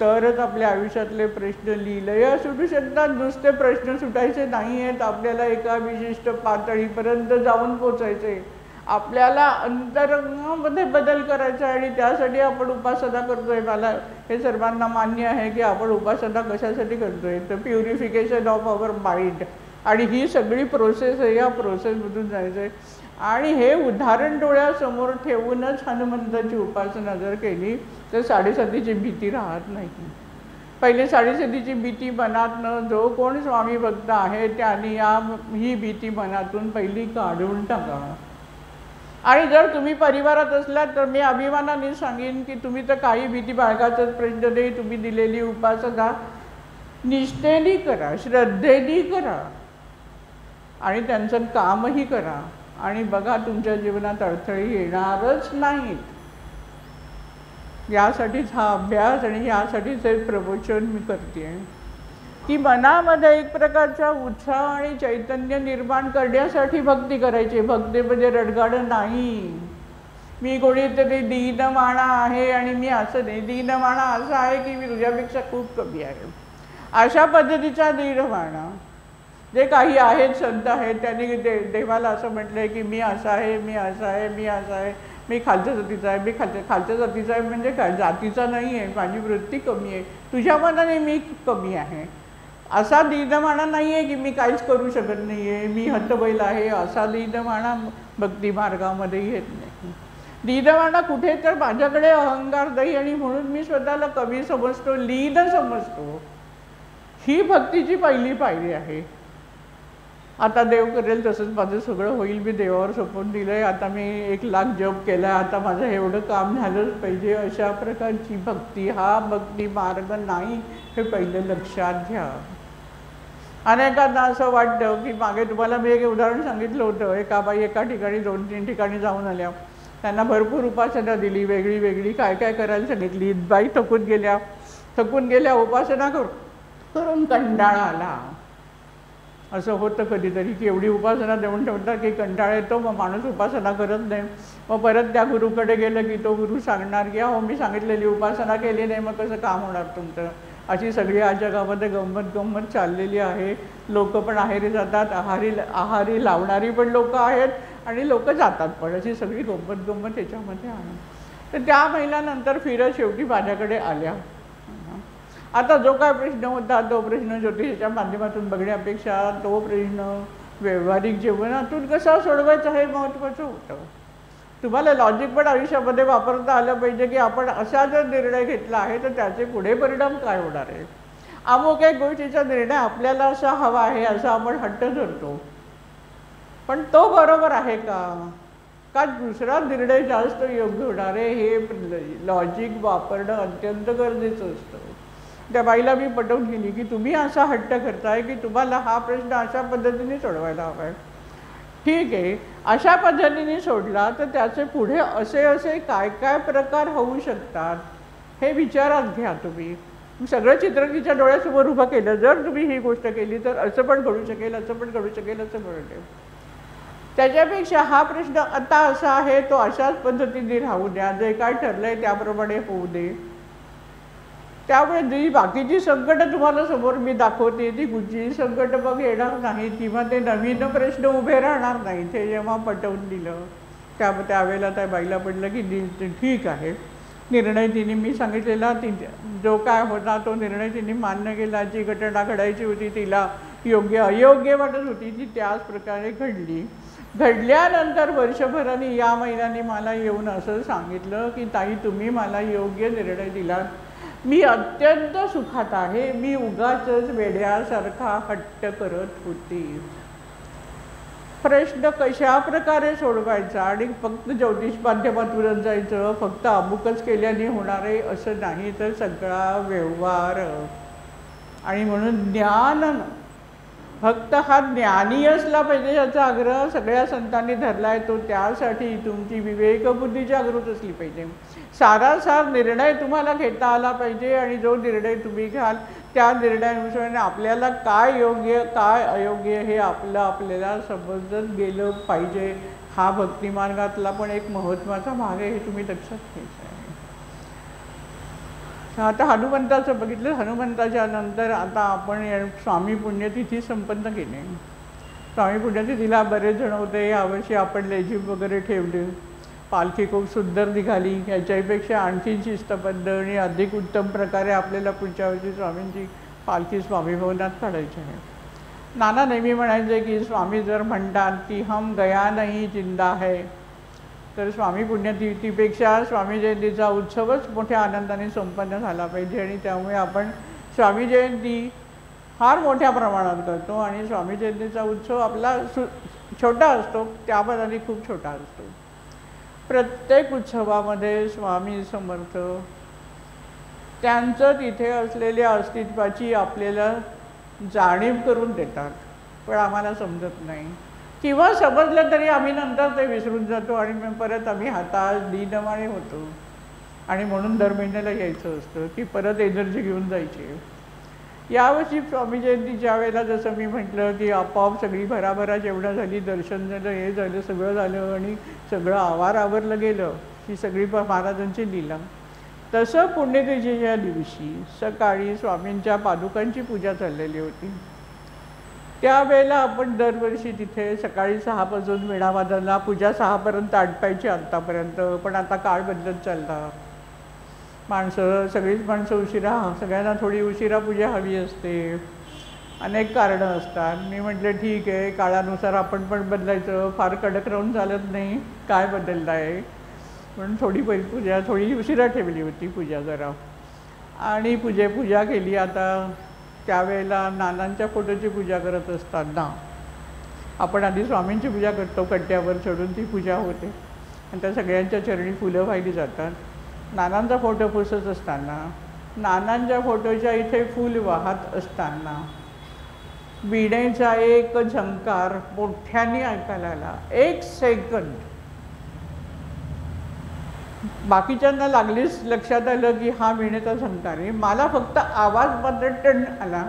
तरच आपल्या आयुष्यातले प्रश्न लिहिलंय सुटू शकतात. नुसते प्रश्न सुटायचे नाही आहेत, आपल्याला एका विशिष्ट पातळीपर्यंत जाऊन पोचायचे. आपल्याला अंतरंगामध्ये बदल करायचा, आणि त्यासाठी आपण उपासना करतोय. मला हे सर्वांना मान्य आहे की आपण उपासना कशासाठी करतोय, तर प्युरिफिकेशन ऑफ अवर माइंड, आणि ही सगळी प्रोसेस आहे. या प्रोसेसमधून जायचं आहे. आणि हे उदाहरण डोळ्यासमोर ठेवूनच हनुमंताची उपासना जर केली तर साडेसातीची भीती राहत नाही. पहिले साडेसातीची भीती मनातनं जो कोण स्वामी भक्त आहे त्यांनी ही भीती मनातून पहिली काढून टाका. आणि जर तुम्ही परिवारात असलात तर मी अभिमानाने सांगेन की तुम्ही तर काही भीती बाळगाचाच प्रश्न नाही. तुम्ही दिलेली उपासना निष्ठेने करा, श्रद्धेने करा, आणि त्यांचं कामही करा, आणि बघा तुमच्या जीवनात अडथळे येणारच नाहीत. यासाठीच हा अभ्यास आणि यासाठीच हे प्रवचन मी करते की मनामध्ये एक प्रकारचा उत्साह आणि चैतन्य निर्माण करण्यासाठी भक्ती करायची. भक्ती म्हणजे रडगाडं नाही. मी कोणीतरी दीनमाणा आहे आणि मी असं नाही. दीनमाणा असं आहे की मी तुझ्यापेक्षा खूप कमी आहे, अशा पद्धतीचा दीनमाणा. जे काही आहेत संत आहेत त्यांनी देवाला असं म्हटलंय की मी असं आहे, मी असं आहे, मी असं आहे, मी खालच्या जातीचा आहे, मी खालच्या जातीचा आहे. म्हणजे काय, जातीचा नाही आहे, माझी वृत्ती कमी आहे, तुझ्या मनाने मी कमी आहे. असा दीनमाणा नाही आहे की मी काहीच करू शकत नाही आहे, मी हतबैल आहे, असा दीनमाणा भक्ती मार्गामध्ये येत नाही. दीनमाणा कुठे तर माझ्याकडे अहंकार नाही आणि म्हणून मी स्वतःला कमी समजतो, लीन समजतो. ही भक्तीची पहिली पायरी आहे. आता देव करेल तसंच माझं सगळं होईल, मी देवावर सोपवून दिलंय, आता मी 1,00,000 जप केला, आता माझं एवढं काम झालंच पाहिजे, अशा प्रकारची भक्ती हा भक्ती मार्ग नाही, हे पहिलं लक्षात घ्या. अनेकांना असं वाटतं की मागे तुम्हाला मी एक उदाहरण सांगितलं होतं. एका बाई एका ठिकाणी 2-3 ठिकाणी जाऊन आल्या, त्यांना भरपूर उपासना दिली, वेगळी वेगळी काय काय करायला सांगितली. बाई थकून गेल्या, उपासना करून कंटाळा आला. असं होतं कधीतरी की एवढी उपासना देऊन ठेवतात की कंटाळा येतो, मग माणूस उपासना करत नाही. मग परत त्या गुरुकडे गेलं की तो गुरु सांगणार की हो मी सांगितलेली उपासना केली नाही, मग कसं काम होणार तुमचं. अशी सगळी आज जगामध्ये गंमत चाललेली आहे. लोक पण आहारी जातात, आहारी लावणारी पण लोक आहेत आणि लोक जातात पण, अशी सगळी गंमत त्याच्यामध्ये आहे. तर त्या महिन्यानंतर फिरत शेवटी माझ्याकडे आल्या. आता जो काय प्रश्न होता तो प्रश्न ज्योतिषाच्या माध्यमातून बघण्यापेक्षा तो प्रश्न व्यावहारिक जीवनातून कसा सोडवायचा हे महत्त्वाचं होतं. तुम्हाला लॉजिक पण आयुष्यामध्ये वापरता आलं पाहिजे की आपण असा जर निर्णय घेतला आहे तर त्याचे पुढे परिणाम काय होणार आहे. अमुक एक गोष्टीचा निर्णय आपल्याला असा हवा आहे असा आपण हट्ट धरतो, पण तो बरोबर आहे का दुसरा निर्णय जास्त योग्य होणार आहे हे लॉजिक वापरणं अत्यंत गरजेचं असतं. त्या बाईला मी पटवून गेली की तुम्ही असा हट्ट करताय की तुम्हाला हा प्रश्न अशा पद्धतीने सोडवायला हवा आहे. ठीक आहे, अशा पद्धतीने सोडला तर त्याचे पुढे असे काय काय प्रकार होऊ शकतात हे विचारात घ्या. तुम्ही सगळं चित्र तिच्या डोळ्यासमोर उभं केलं, जर तुम्ही ही गोष्ट केली तर असं पण घडू शकेल, असं पण घडू शकेल, असं घडेल. त्याच्यापेक्षा हा प्रश्न आता असा आहे, तो अशाच पद्धतीने राहू द्या, जे काय ठरलंय त्याप्रमाणे होऊ दे. त्यामुळे जी बाकीची संकटं तुम्हाला समोर मी दाखवते, ती कुठलीही संकट मग येणार नाही किंवा ते नवीन प्रश्न उभे राहणार नाही. ते जेव्हा पटवून दिलं त्यावेळेला त्या बाईला पडलं की ठीक आहे, निर्णय तिने मी सांगितलेला जो काय होता तो निर्णय तिने मान्य केला. जी घटना घडायची होती तिला योग्य अयोग्य वाटत होती ती त्याच प्रकारे घडली. घडल्यानंतर वर्षभराने या महिन्याने मला येऊन असं सांगितलं की ताई, तुम्ही मला योग्य निर्णय दिला, मी अत्यंत सुखात आहे, मी उगाचच वेड्यासारखा हट्ट करत होती. प्रश्न कशा प्रकारे सोडवायचा आणि फक्त ज्योतिष माध्यमातूनच जायचं, फक्त अमुकच केल्याने होणार आहे असं नाही, तर सगळा व्यवहार. आणि म्हणून ज्ञान, फक्त हा ज्ञानी असला पाहिजे याचा आग्रह सगळ्या संतांनी धरला आहे. तो त्यासाठी तुमची विवेकबुद्धी जागृत असली पाहिजे. सारासार निर्णय तुम्हाला घेता आला पाहिजे आणि जो निर्णय तुम्ही घ्याल त्या निर्णयानुसार आपल्याला काय योग्य काय अयोग्य हे आपल्याला समजत गेलं पाहिजे. हा भक्तिमार्गातला पण एक महत्त्वाचा भाग आहे, हे तुम्ही लक्षात घ्यायचं आहे. आता हनुमंताचं बघितलं. हनुमंताच्या नंतर आता आपण स्वामी पुण्यतिथी संपन्न केली. स्वामी पुण्यतिथीला बरेच जण होते. यावर्षी आपण लेझिम वगैरे ठेवले, पालखी खूप सुंदर निघाली. याच्यापेक्षा आणखी शिस्तबद्ध आणि अधिक उत्तम प्रकारे आपल्याला पुढच्या वर्षी स्वामींची पालखी स्वामी भवनात काढायची आहे. नाना नेहमी म्हणायचे की स्वामी जर म्हणतात की हम गया नहीं जिंदा है, तर स्वामी पुण्यतिथीपेक्षा स्वामी जयंतीचा उत्सवच मोठ्या आनंदाने संपन्न झाला पाहिजे. आणि त्यामुळे आपण स्वामी जयंती फार मोठ्या प्रमाणात करतो आणि स्वामी जयंतीचा उत्सव आपला छोटा असतो, त्याबद्दल खूप छोटा असतो. प्रत्येक उत्सवामध्ये स्वामी समर्थ त्यांचं तिथे असलेल्या अस्तित्वाची आपल्याला जाणीव करून देतात, पण आम्हाला समजत नाही किंवा समजलं तरी आम्ही नंतर ते विसरून जातो आणि मग परत आम्ही हाताश दीनमाने होतो. आणि म्हणून दर महिन्याला यायचं असतं की परत एनर्जी घेऊन जायची. यावर्षी स्वामी जयंतीच्या वेळेला जसं मी म्हटलं की आपोआप सगळी भराभरा जेवढं झाली, दर्शन झालं, हे झालं, सगळं झालं आणि सगळं आवरलं गेलं, ही सगळी महाराजांची लीला. तसं पुण्यतिथीच्या दिवशी सकाळी स्वामींच्या पादुकांची पूजा चाललेली होती. त्यावेळेला आपण दरवर्षी तिथे सकाळी 6 पासून वीणा वादनाला पूजा 6 पर्यंत आटपायची आत्तापर्यंत. पण आता काळ बदलत चालला, सगळीच माणसं उशिरा, सगळ्यांना थोडी उशिरा पूजा हवी असते, अनेक कारणं असतात. मी म्हटलं ठीक आहे, काळानुसार आपण पण बदलायचं, फार कडक राहून चालत नाही, काय बदललं आहे म्हणून थोडी पूजा थोडी उशिरा ठेवली होती पूजा जरा. आणि पूजा केली. आता त्यावेळेला नानांच्या फोटोची पूजा करत असताना आपण आधी स्वामींची पूजा करतो, कट्ट्यावर चढून ती पूजा होते आणि त्या सगळ्यांच्या चरणी फुलं वाहिली जातात. नानांचा फोटो पुसत असताना, नानांच्या फोटोच्या इथे फूल वाहत असताना वीणेचा एक झंकार मोठ्याने ऐकायला आला. 1 सेकंद बाकीच्यांना लागलीच लक्षात आलं की हा वीणेचा झंकार आहे. मला फक्त आवाज बदलटन आला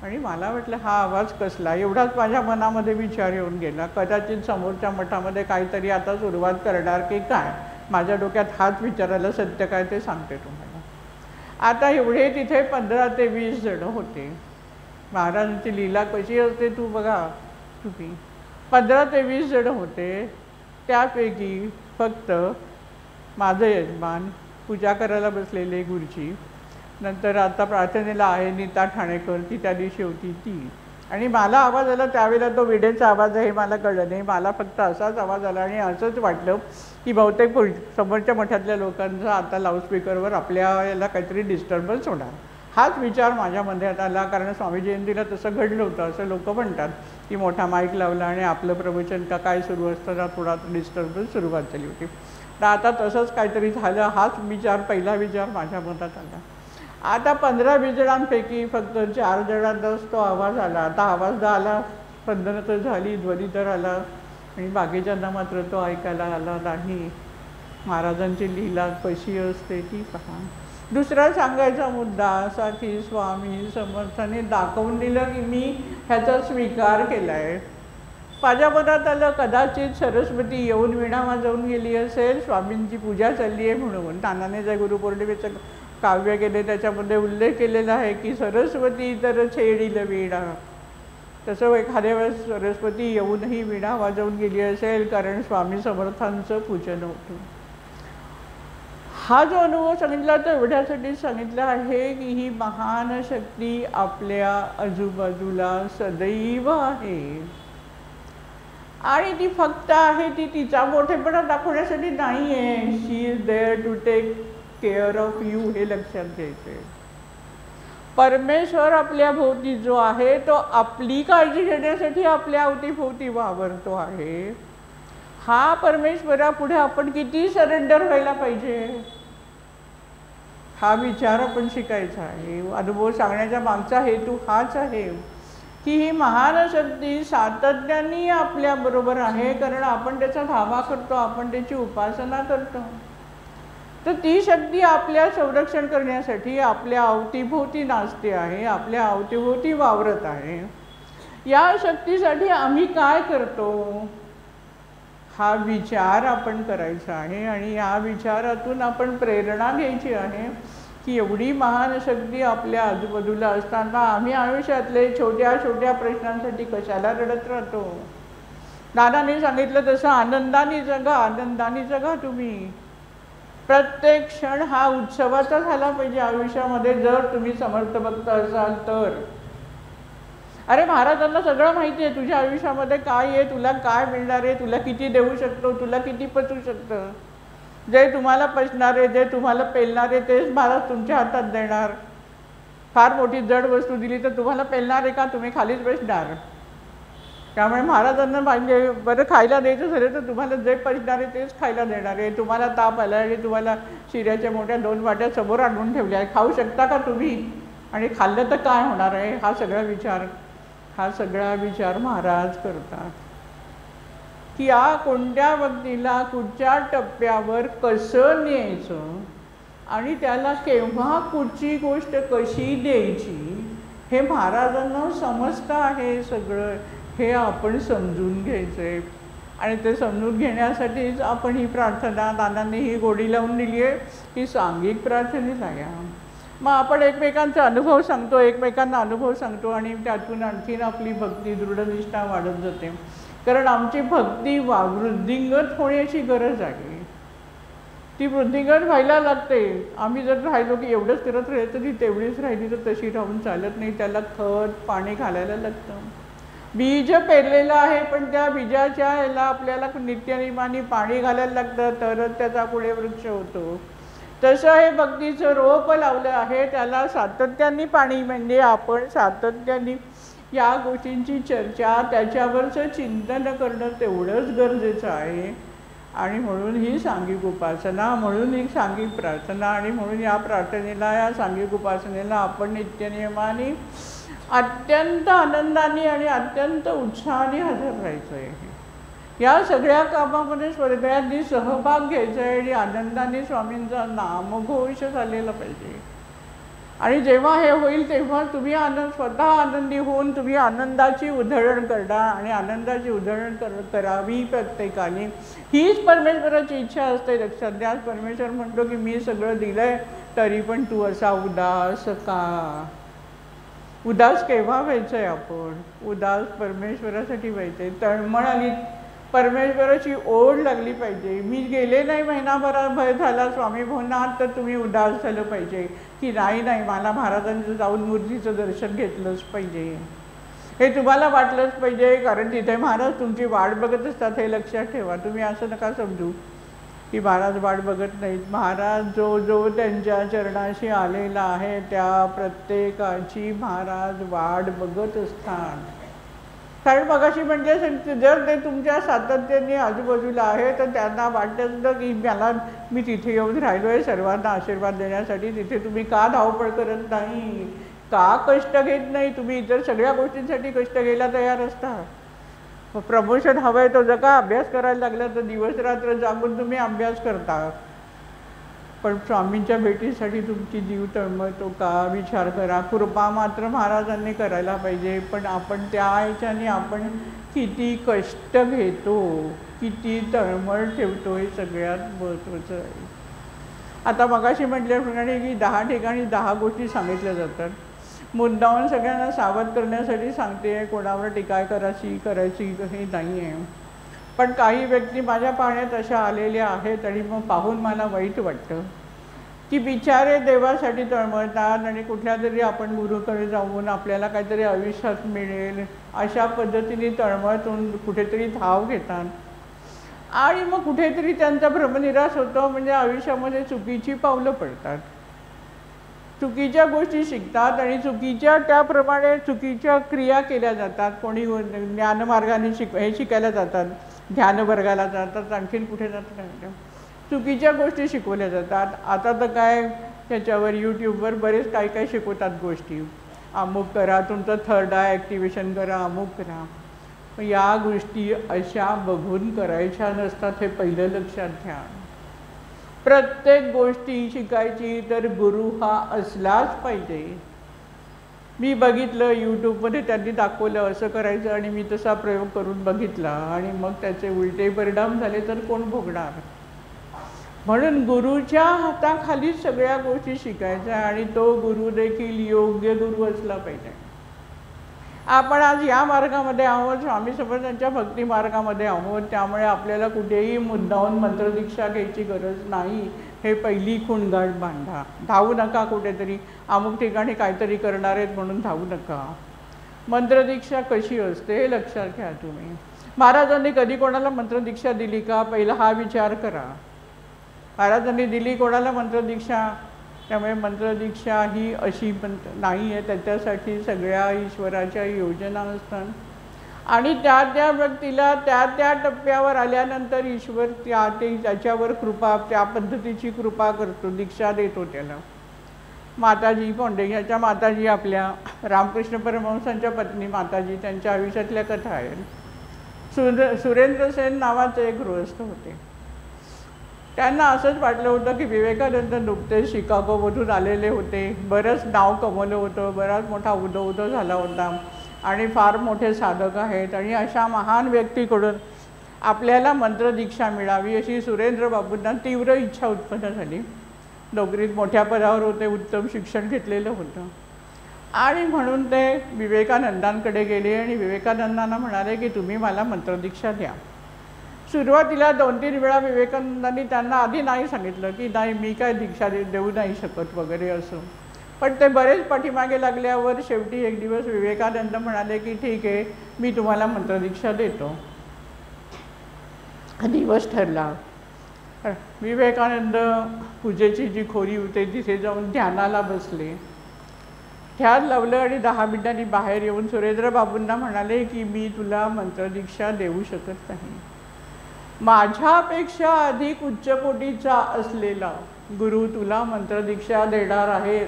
आणि मला वाटलं हा आवाज कसला. एवढाच माझ्या मनामध्ये विचार येऊन गेला, कदाचित समोरच्या मठामध्ये काहीतरी आता सुरुवात करणार की काय. माझ्या डोक्यात हाच विचारायला सत्य काय ते सांगते तुम्हाला. आता एवढे तिथे 15 ते 20 जण होते. महाराजांची लीला कशी असते तू बघा तुम्ही. 15 ते 20 जण होते. त्यापैकी फक्त माझं यजमान, पूजा करायला बसलेले गुरुजी, नंतर आता प्रार्थनेला आहे नीता ठाणेकर, ती त्या दिवशी होती ती. आणि मला आवाज आला त्यावेळेला तो विडेचा आवाज आहे मला कळलं नाही. मला फक्त असाच आवाज आला आणि असंच वाटलं की बहुतेक समोरच्या मठातल्या लोकांचा आता लाऊडस्पीकरवर आपल्या याला काहीतरी डिस्टर्बन्स होणार, हाच विचार माझ्या मनात आला. कारण स्वामी जयंतीला तसं घडलं होतं असं लोक म्हणतात की मोठा माईक लावला आणि आपलं प्रवचन का काय सुरू असताना थोडा डिस्टर्बन्स सुरुवात झाली होती. तर आता तसंच काहीतरी झालं, हाच पहिला विचार माझ्या मनात आला. आता 15-20 जणांपैकी फक्त 4 जणांनाच तो आवाज आला. आता आवाज आला, स्पंदनं तर झाली, ध्वनी तर आला आणि बाकीच्यांना मात्र तो ऐकायला आला नाही. महाराजांची लीला कशी असते ती पहा. दुसरा सांगायचा मुद्दा असा की स्वामी समर्थाने दाखवून दिलं की मी ह्याचा स्वीकार केला आहे. माझ्या मनात आलं कदाचित सरस्वती येऊन वीणा वाजवून गेली असेल, स्वामींची पूजा चालली आहे म्हणून. नानाने जे गुरुपौर्णिमेचं काव्य केले त्याच्यामध्ये उल्लेख केलेला आहे की सरस्वती तर छेडील वीणा. तसं एखाद्या वेळेस सरस्वती येऊनही वीणा वाजवून गेली असेल, कारण स्वामी समर्थांचं पूजन होतं. हा जो अनुभव सांगितला तो एवढ्यासाठी सांगितला आहे की ही महान शक्ती आपल्या आजूबाजूला सदैव आहे आणि ती फक्त आहे ती तिचा मोठेपणा दाखवण्यासाठी नाही आहे. She is there to take care of you, हे लक्षात घ्यायचे. परमेश्वर आपल्या भोवती जो आहे तो आपली काळजी घेण्यासाठी आपल्या अवतीभोवती वावरतो आहे. हा परमेश्वरापुढे आपण किती सरेंडर व्हायला पाहिजे हा विचार आपण शिकायचा आहे. अनुभव सांगण्याचा मागचा हेतू हाच आहे की ही महान शक्ती सातत्याने आपल्याबरोबर आहे, कारण आपण त्याचा धावा करतो, आपण त्याची उपासना करतो. तर ती शक्ती आपल्या संरक्षण करण्यासाठी आपल्या अवतीभोवती नाचते आहे, आपल्या अवतीभोवती वावरत आहे. या शक्तीसाठी आम्ही काय करतो हा विचार आपण करायचा आहे आणि या विचारातून आपण प्रेरणा घ्यायची आहे की एवढी महान शक्ती आपल्या आजूबाजूला असताना आम्ही आयुष्यातले छोट्या छोट्या प्रश्नांसाठी कशाला रडत राहतो. दादांनी सांगितलं तसं आनंदाने जगा, आनंदाने जगा. तुम्ही प्रत्येक क्षण हा उत्सवाचा झाला पाहिजे आयुष्यामध्ये, जर तुम्ही समर्थ भक्त असाल तर. अरे महाराजांना सगळं माहिती आहे तुझ्या आयुष्यामध्ये काय आहे, तुला काय मिळणार आहे, तुला किती देऊ शकतो, तुला किती पचू शकतं. जे तुम्हाला पचणार आहे, जे तुम्हाला पेलणार आहे तेच महाराज तुमच्या हातात देणार. फार मोठी जड वस्तू दिली तर तुम्हाला पेलणार आहे का, तुम्ही खालीच बसणार. त्यामुळे महाराजांना म्हणजे बरं खायला द्यायचं झालं तर तुम्हाला जे पचणार आहे तेच खायला देणार आहे. तुम्हाला ताप आला आणि तुम्हाला शिऱ्याच्या मोठ्या 2 वाट्या समोर आणून ठेवल्या आहे, खाऊ शकता का तुम्ही, आणि खाल्लं तर काय होणार आहे, हा सगळा विचार महाराज करतात की या कोणत्या व्यक्तीला कुठच्या टप्प्यावर कसं न्यायचं आणि त्याला केव्हा कुठची गोष्ट कशी द्यायची हे महाराजांना समजतं आहे. सगळं हे आपण समजून घ्यायचं आहे आणि ते समजून घेण्यासाठीच आपण ही प्रार्थना दादांनी ही गोडी लावून दिली आहे की सांघिक प्रार्थनेला या. मग आपण एकमेकांचा अनुभव सांगतो, एकमेकांना अनुभव सांगतो आणि त्यातून आणखीन आपली भक्ती दृढनिष्ठा वाढत जाते. कारण आमची भक्ती वृद्धिंगत होण्याची गरज आहे, ती वृद्धिंगत व्हायला लागते. आम्ही जर राहिलो की एवढंच करत राहिलं तर ती तेवढीच राहिली तर तशी राहून चालत नाही. त्याला खत पाणी घालायला लागतं. बीज पेरलेलं आहे पण त्या बीजाच्या याला आपल्याला नित्यनेमाने पाणी घालायला लागतं तरच त्याचा पुढे वृक्ष होतो. तसं हे भक्तीचं रोप लावलं आहे, त्याला सातत्याने पाणी, म्हणजे आपण सातत्याने या गोष्टींची चर्चा त्याच्यावरचं चिंतन करणं तेवढंच गरजेचं आहे. आणि म्हणून ही सांघिक उपासना, म्हणून ही सांघिक प्रार्थना आणि म्हणून या प्रार्थनेला, या सांघिक उपासनेला आपण नित्यनियमाने अत्यंत आनंदाने आणि अत्यंत उत्साहाने हजर राहायचं आहे. या सगळ्या कामामध्ये सगळ्यांनी सहभाग घ्यायचा आहे आणि आनंदाने स्वामींचा नामघोष झालेला पाहिजे. आणि जेव्हा हे होईल तेव्हा तुम्ही स्वतः आनंदी होऊन तुम्ही आनंदाची उधळण करणार आणि आनंदाची उधळण करावी प्रत्येकाने. हीच परमेश्वराची इच्छा असते, लक्षात द्या. परमेश्वर म्हणतो की मी सगळं दिलंय तरी पण तू असा उदास का. उदास केव्हा व्हायचं आहे आपण, उदास परमेश्वरासाठी व्हायचं आहे. तळमळ आली, परमेश्वराची ओढ लागली पाहिजे. मी गेले नाही महिनाभर झाला स्वामी भवनात तर तुम्ही उदास झालं पाहिजे की नाही मला महाराजांचं जाऊन मूर्तीचं दर्शन घेतलंच पाहिजे, हे तुम्हाला वाटलंच पाहिजे. कारण तिथे महाराज तुमची वाट बघत असतात, हे लक्षात ठेवा. तुम्ही असं नका समजू की महाराज वाट बघत नाहीत. महाराज जो त्यांच्या चरणाशी आलेला आहे त्या प्रत्येकाची महाराज वाट बघत असतात. कारण मगाशी म्हणजे जर ते तुमच्या सातत्याने आजूबाजूला आहे तर त्यांना वाटतं की मी तिथे येऊन राहिलो आहे सर्वांना आशीर्वाद देण्यासाठी, तिथे तुम्ही का धावपळ करत नाही, का कष्ट घेत नाही. तुम्ही इतर सगळ्या गोष्टींसाठी कष्ट घ्यायला तयार असता. प्रमोशन हवं आहे तो जर का अभ्यास करायला लागला तर दिवस रात्र जागून तुम्ही अभ्यास करता. पण स्वामींच्या भेटीसाठी तुमची जीव तळमळतो का? विचार करा. कृपा मात्र महाराजांनी करायला पाहिजे, पण आपण त्या ह्याच्याने आपण किती कष्ट घेतो, किती तळमळ ठेवतो, हे सगळ्यात महत्त्वाचं आहे. आता मगाशी म्हटल्याप्रमाणे की 10 ठिकाणी 10 गोष्टी सांगितल्या जातात. मुद्दामून सगळ्यांना सावध करण्यासाठी सांगते, कोणावर टीका करायची हे नाही आहे. पण काही व्यक्ती माझ्या पाहण्यात अशा आलेल्या आहेत आणि मग पाहून मला वाईट वाटतं की बिचारे देवासाठी तळमळतात आणि कुठल्या तरी आपण गुरुकडे जाऊन आपल्याला काहीतरी आयुष्यात मिळेल अशा पद्धतीने तळमळतून कुठेतरी धाव घेतात आणि मग कुठेतरी त्यांचा भ्रमनिराश होतो. म्हणजे आयुष्यामध्ये चुकीची पावलं पडतात, चुकीच्या गोष्टी शिकतात आणि चुकीच्या त्याप्रमाणे चुकीच्या क्रिया केल्या जातात. कोणी ज्ञानमार्गाने शिकायला जातात, ध्यानवर्गाला जातात, आणखीन कुठे जातात, चुकीच्या गोष्टी शिकवल्या जातात. आता तर काय त्याच्यावर यूट्यूबवर बरेच काय शिकवतात गोष्टी, अमुक करा, तुमचं थर्ड आय ॲक्टिवेशन करा, अमुक करा. या गोष्टी अशा बघून करायच्या नसतात, हे पहिलं लक्षात घ्या. प्रत्येक गोष्टी शिकायची तर गुरु हा असलाच पाहिजे. मी बघितलं यूट्यूबमध्ये त्यांनी दाखवलं असं करायचं आणि मी तसा प्रयोग करून बघितला आणि मग त्याचे उलटे परिणाम झाले तर कोण भोगणार? म्हणून गुरुच्या हाताखाली सगळ्या गोष्टी शिकायच्या आणि तो गुरु देखील योग्य गुरु असला पाहिजे. आपण आज या मार्गामध्ये आहोत, स्वामी समर्थांच्या भक्ती मार्गामध्ये आहोत, त्यामुळे आपल्याला कुठेही मुद्दाहून मंत्रदीक्षा घ्यायची गरज नाही. हे पहिली खुणगाठ बांधा. धावू नका कुठेतरी अमुक ठिकाणी काहीतरी करणार आहेत म्हणून धावू नका. मंत्रदीक्षा कशी असते हे लक्षात घ्या तुम्ही. महाराजांनी कधी कोणाला मंत्रदीक्षा दिली का? पहिला हा विचार करा. महाराजांनी दिली कोणाला मंत्रदीक्षा? त्यामुळे मंत्रदीक्षा ही अशी पण नाही आहे, त्याच्यासाठी सगळ्या ईश्वराच्या योजना असतात आणि त्या व्यक्तीला त्या टप्प्यावर आल्यानंतर ईश्वर त्याच्यावर कृपा, त्या पद्धतीची कृपा करतो, दीक्षा देतो त्याला. माताजी फोंडेच्याच्या माताजी, आपल्या रामकृष्ण परमहंसांच्या पत्नी माताजी, त्यांच्या आयुष्यातल्या कथा आहेत. सुरेंद्र सेन नावाचे एक गृहस्थ होते. त्यांना असंच वाटलं होतं की विवेकानंद नुकतेच शिकागोमधून आलेले होते, बरंच नाव कमवलं होतं, बराच मोठा उदो झाला होता आणि फार मोठे साधक आहेत आणि अशा महान व्यक्तीकडून आपल्याला मंत्रदीक्षा मिळावी अशी सुरेंद्र बाबूंना तीव्र इच्छा उत्पन्न झाली. नोकरीत मोठ्या पदावर होते, उत्तम शिक्षण घेतलेलं होतं आणि म्हणून ते विवेकानंदांकडे गेले आणि विवेकानंदांना म्हणाले की तुम्ही मला मंत्रदीक्षा द्या. सुरुवातीला 2-3 वेळा विवेकानंदांनी त्यांना आधी नाही सांगितलं की नाही मी काय दीक्षा देऊ नाही शकत वगैरे असं. पण ते बरेच पाठीमागे लागल्यावर शेवटी एक दिवस विवेकानंद म्हणाले की ठीक आहे, मी तुम्हाला मंत्रदीक्षा देतो. दिवस ठरला. विवेकानंद पूजेची जी खोरी होती तिथे जाऊन ध्यानाला बसले. ध्यान लावलं आणि 10 मिनिटांनी बाहेर येऊन सुरेंद्र बाबूंना म्हणाले की मी तुला मंत्रदीक्षा देऊ शकत नाही. माझ्यापेक्षा अधिक उच्च कोटीचा असलेला गुरु तुला मंत्रदीक्षा देणार आहे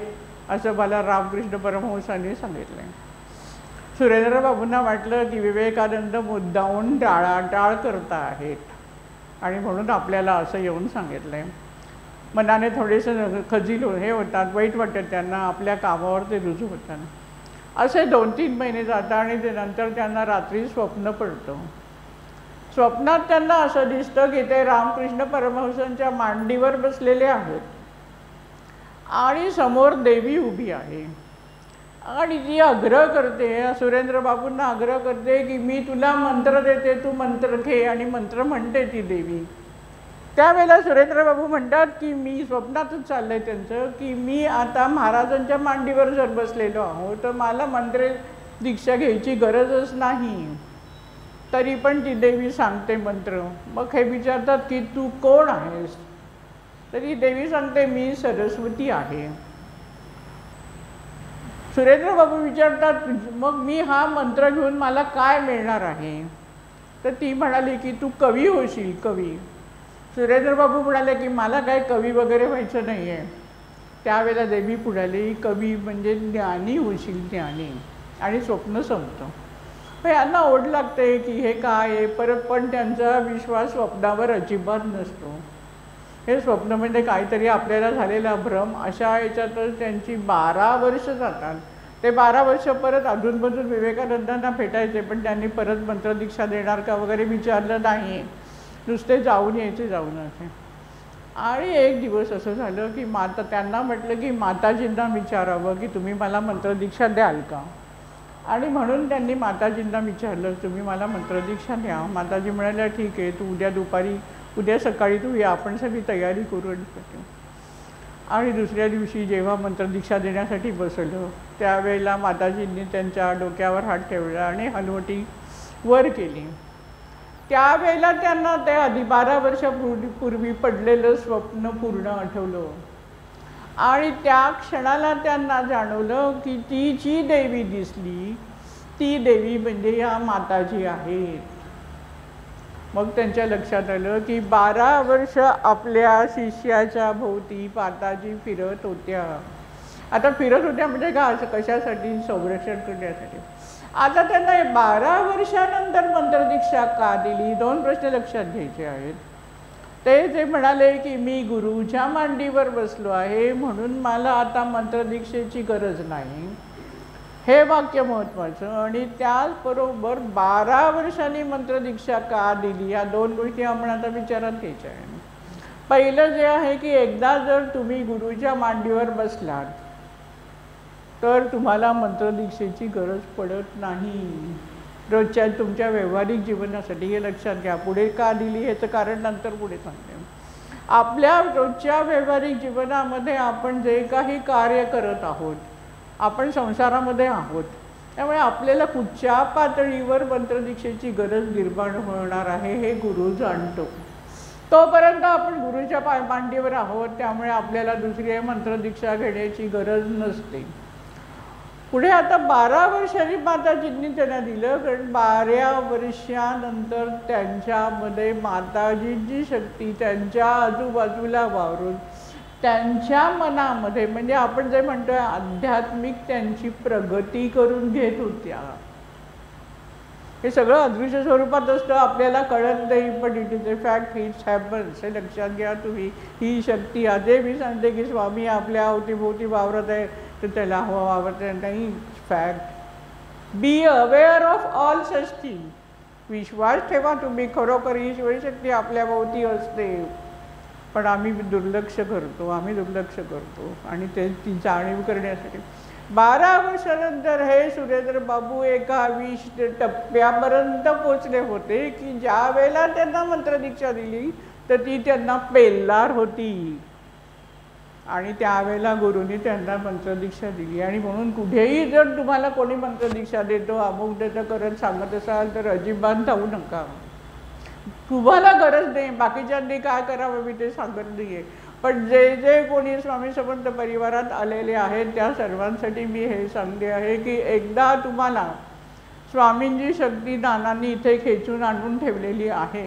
असं मला रामकृष्ण परमहंसांनी सांगितलं. सुरेंद्र बाबूंना वाटलं की विवेकानंद मुद्दाहून टाळाटाळ करता आहेत आणि म्हणून आपल्याला असं येऊन सांगितलं आहे. मनाने थोडेसे खजील हे होतात, वाईट वाटतं त्यांना, आपल्या कामावर ते रुजू होतात. असे 2-3 महिने जातात आणि ते नंतर त्यांना रात्री स्वप्न पडतं. स्वप्नात त्यांना असं दिसतं की ते रामकृष्ण परमहंसांच्या मांडीवर बसलेले आहेत आणि समोर देवी उभी आहे आणि ती आग्रह करते, सुरेंद्र बाबूंना आग्रह करते की मी तुला मंत्र देते, तू मंत्र घे, आणि मंत्र म्हणते ती देवी. त्यावेळेला सुरेंद्र बाबू म्हणतात की मी स्वप्नातच चाललंय त्यांचं की मी आता महाराजांच्या मांडीवर जर बसलेलो आहोत तर मला मंत्र दीक्षा घ्यायची गरजच नाही. तरी पण ती देवी सांगते मंत्र. मग हे विचारतात की तू कोण आहेस? तरी देवी सांगते मी सरस्वती आहे. सुरेंद्र बाबू विचारतात मग मी हा मंत्र घेऊन मला काय मिळणार आहे? तर ती म्हणाली की तू कवी होशील, कवी. सुरेंद्र बाबू म्हणाले की मला काय कवी वगैरे व्हायचं नाही आहे. त्यावेळेला देवी पुढाली कवी म्हणजे ज्ञानी होशील, ज्ञानी, आणि स्वप्न संपतं. यांना ओढ लागते की हे काय आहे, परत पण त्यांचा विश्वास स्वप्नावर अजिबात नसतो. हे स्वप्न म्हणजे काहीतरी आपल्याला झालेला भ्रम, अशा याच्यातच त्यांची 12 वर्ष जातात. ते 12 वर्ष परत अधूनमधून विवेकानंदांना भेटायचे, पण त्यांनी परत मंत्रदीक्षा देणार का वगैरे विचारलं नाही, नुसते जाऊन यायचे, जाऊन यायचे. आणि एक दिवस असं झालं की त्यांना म्हटलं की माताजींना विचारावं की तुम्ही मला मंत्रदीक्षा द्याल का. आणि म्हणून त्यांनी माताजींना विचारलं, तुम्ही मला मंत्रदीक्षा द्या. माताजी म्हणाल्या ठीक आहे, तू उद्या सकाळी तू या, आपण सगळी तयारी करू. आणि दुसऱ्या दिवशी जेव्हा मंत्रदीक्षा देण्यासाठी बसलं त्यावेळेला माताजींनी त्यांच्या डोक्यावर हात ठेवला आणि हनुवटी वर केली. त्यावेळेला त्यांना ते आधी 12 वर्षापूर्वी पडलेलं स्वप्न पूर्ण आठवलं. आणि त्या क्षणाला त्यांना जाणवलं की ती जी देवी दिसली ती देवी म्हणजे या माताजी आहेत. मग त्यांच्या लक्षात आलं की 12 वर्ष आपल्या शिष्याच्या भोवती माताजी फिरत होत्या. आता फिरत होत्या म्हणजे का, असं कशासाठी, संरक्षण करण्यासाठी. आता त्यांना 12 वर्षानंतर मंत्रदीक्षा का दिली, 2 प्रश्न लक्षात घ्यायचे आहेत. ते म्हणाले की मी गुरुच्या मांडीवर बसलो आहे म्हणून मला आता मंत्रदीक्षेची गरज नाही, हे वाक्य महत्त्वाचं. आणि त्याचबरोबर 12 वर्षांनी मंत्रदीक्षा का दिली, या 2 गोष्टी आपण आता विचारात घ्यायच्या आहेत. पहिलं जे आहे की एकदा जर तुम्ही गुरुच्या मांडीवर बसलात तर तुम्हाला मंत्रदीक्षेची गरज पडत नाही रोजच्या तुमच्या व्यावहारिक जीवनासाठी. हे लक्षात घ्या. पुढे का दिली ह्याचं कारण नंतर पुढे सांगते. आपल्या रोजच्या व्यावहारिक जीवनामध्ये आपण जे काही कार्य करत आहोत, आपण संसारामध्ये आहोत, त्यामुळे आपल्याला कुठच्या पातळीवर मंत्रदीक्षेची गरज निर्माण होणार आहे हे गुरु जाणतो. तोपर्यंत आपण गुरुच्या मांडीवर आहोत, त्यामुळे आपल्याला दुसरी मंत्रदीक्षा घेण्याची गरज नसते. पुढे आता 12 वर्षांनी माताजींनी त्यांना दिलं, कारण 12 वर्षानंतर त्यांच्यामध्ये माताजींची शक्ती त्यांच्या आजूबाजूला वावरून त्यांच्या मनामध्ये, म्हणजे आपण जे म्हणतोय आध्यात्मिक, त्यांची प्रगती करून घेत होत्या. हे सगळं अदृश्य स्वरूपात असतं, आपल्याला कळत नाही, पण it is a fact, it's happens. हे लक्षात घ्या तुम्ही. ही शक्ती, अजय मी सांगते की स्वामी आपल्या अवतीभोवती वावरत आहे तर त्याला हवा वावरते नाही, fact. Be aware of all such thing. विश्वास ठेवा तुम्ही, खरोखर ईश्वरी शक्ती आपल्या भोवती असते, पण आम्ही दुर्लक्ष करतो आणि ती जाणीव करण्यासाठी 12 वर्षानंतर हे सुरेंद्र बाबू एका विशिष्ट टप्प्यापर्यंत पोचले होते की ज्या वेळेला त्यांना मंत्रदीक्षा दिली तर ती त्यांना पेलणार होती. आणि त्यावेळेला गुरुनी त्यांना मंत्रदीक्षा दिली. आणि म्हणून कुठेही जर तुम्हाला कोणी मंत्रदीक्षा देतो, अमुक देतं करत सांगत असाल तर अजिबात जाऊ नका. तुम्हाला गरज नाही, बाकीच्यांनी काय करावं मी ते सांगत नाही आहे, पण जे जे कोणी स्वामी समर्थ परिवारात आलेले आहेत त्या सर्वांसाठी मी हे सांगते आहे की एकदा तुम्हाला स्वामींची शक्ती नानांनी इथे खेचून आणून ठेवलेली आहे.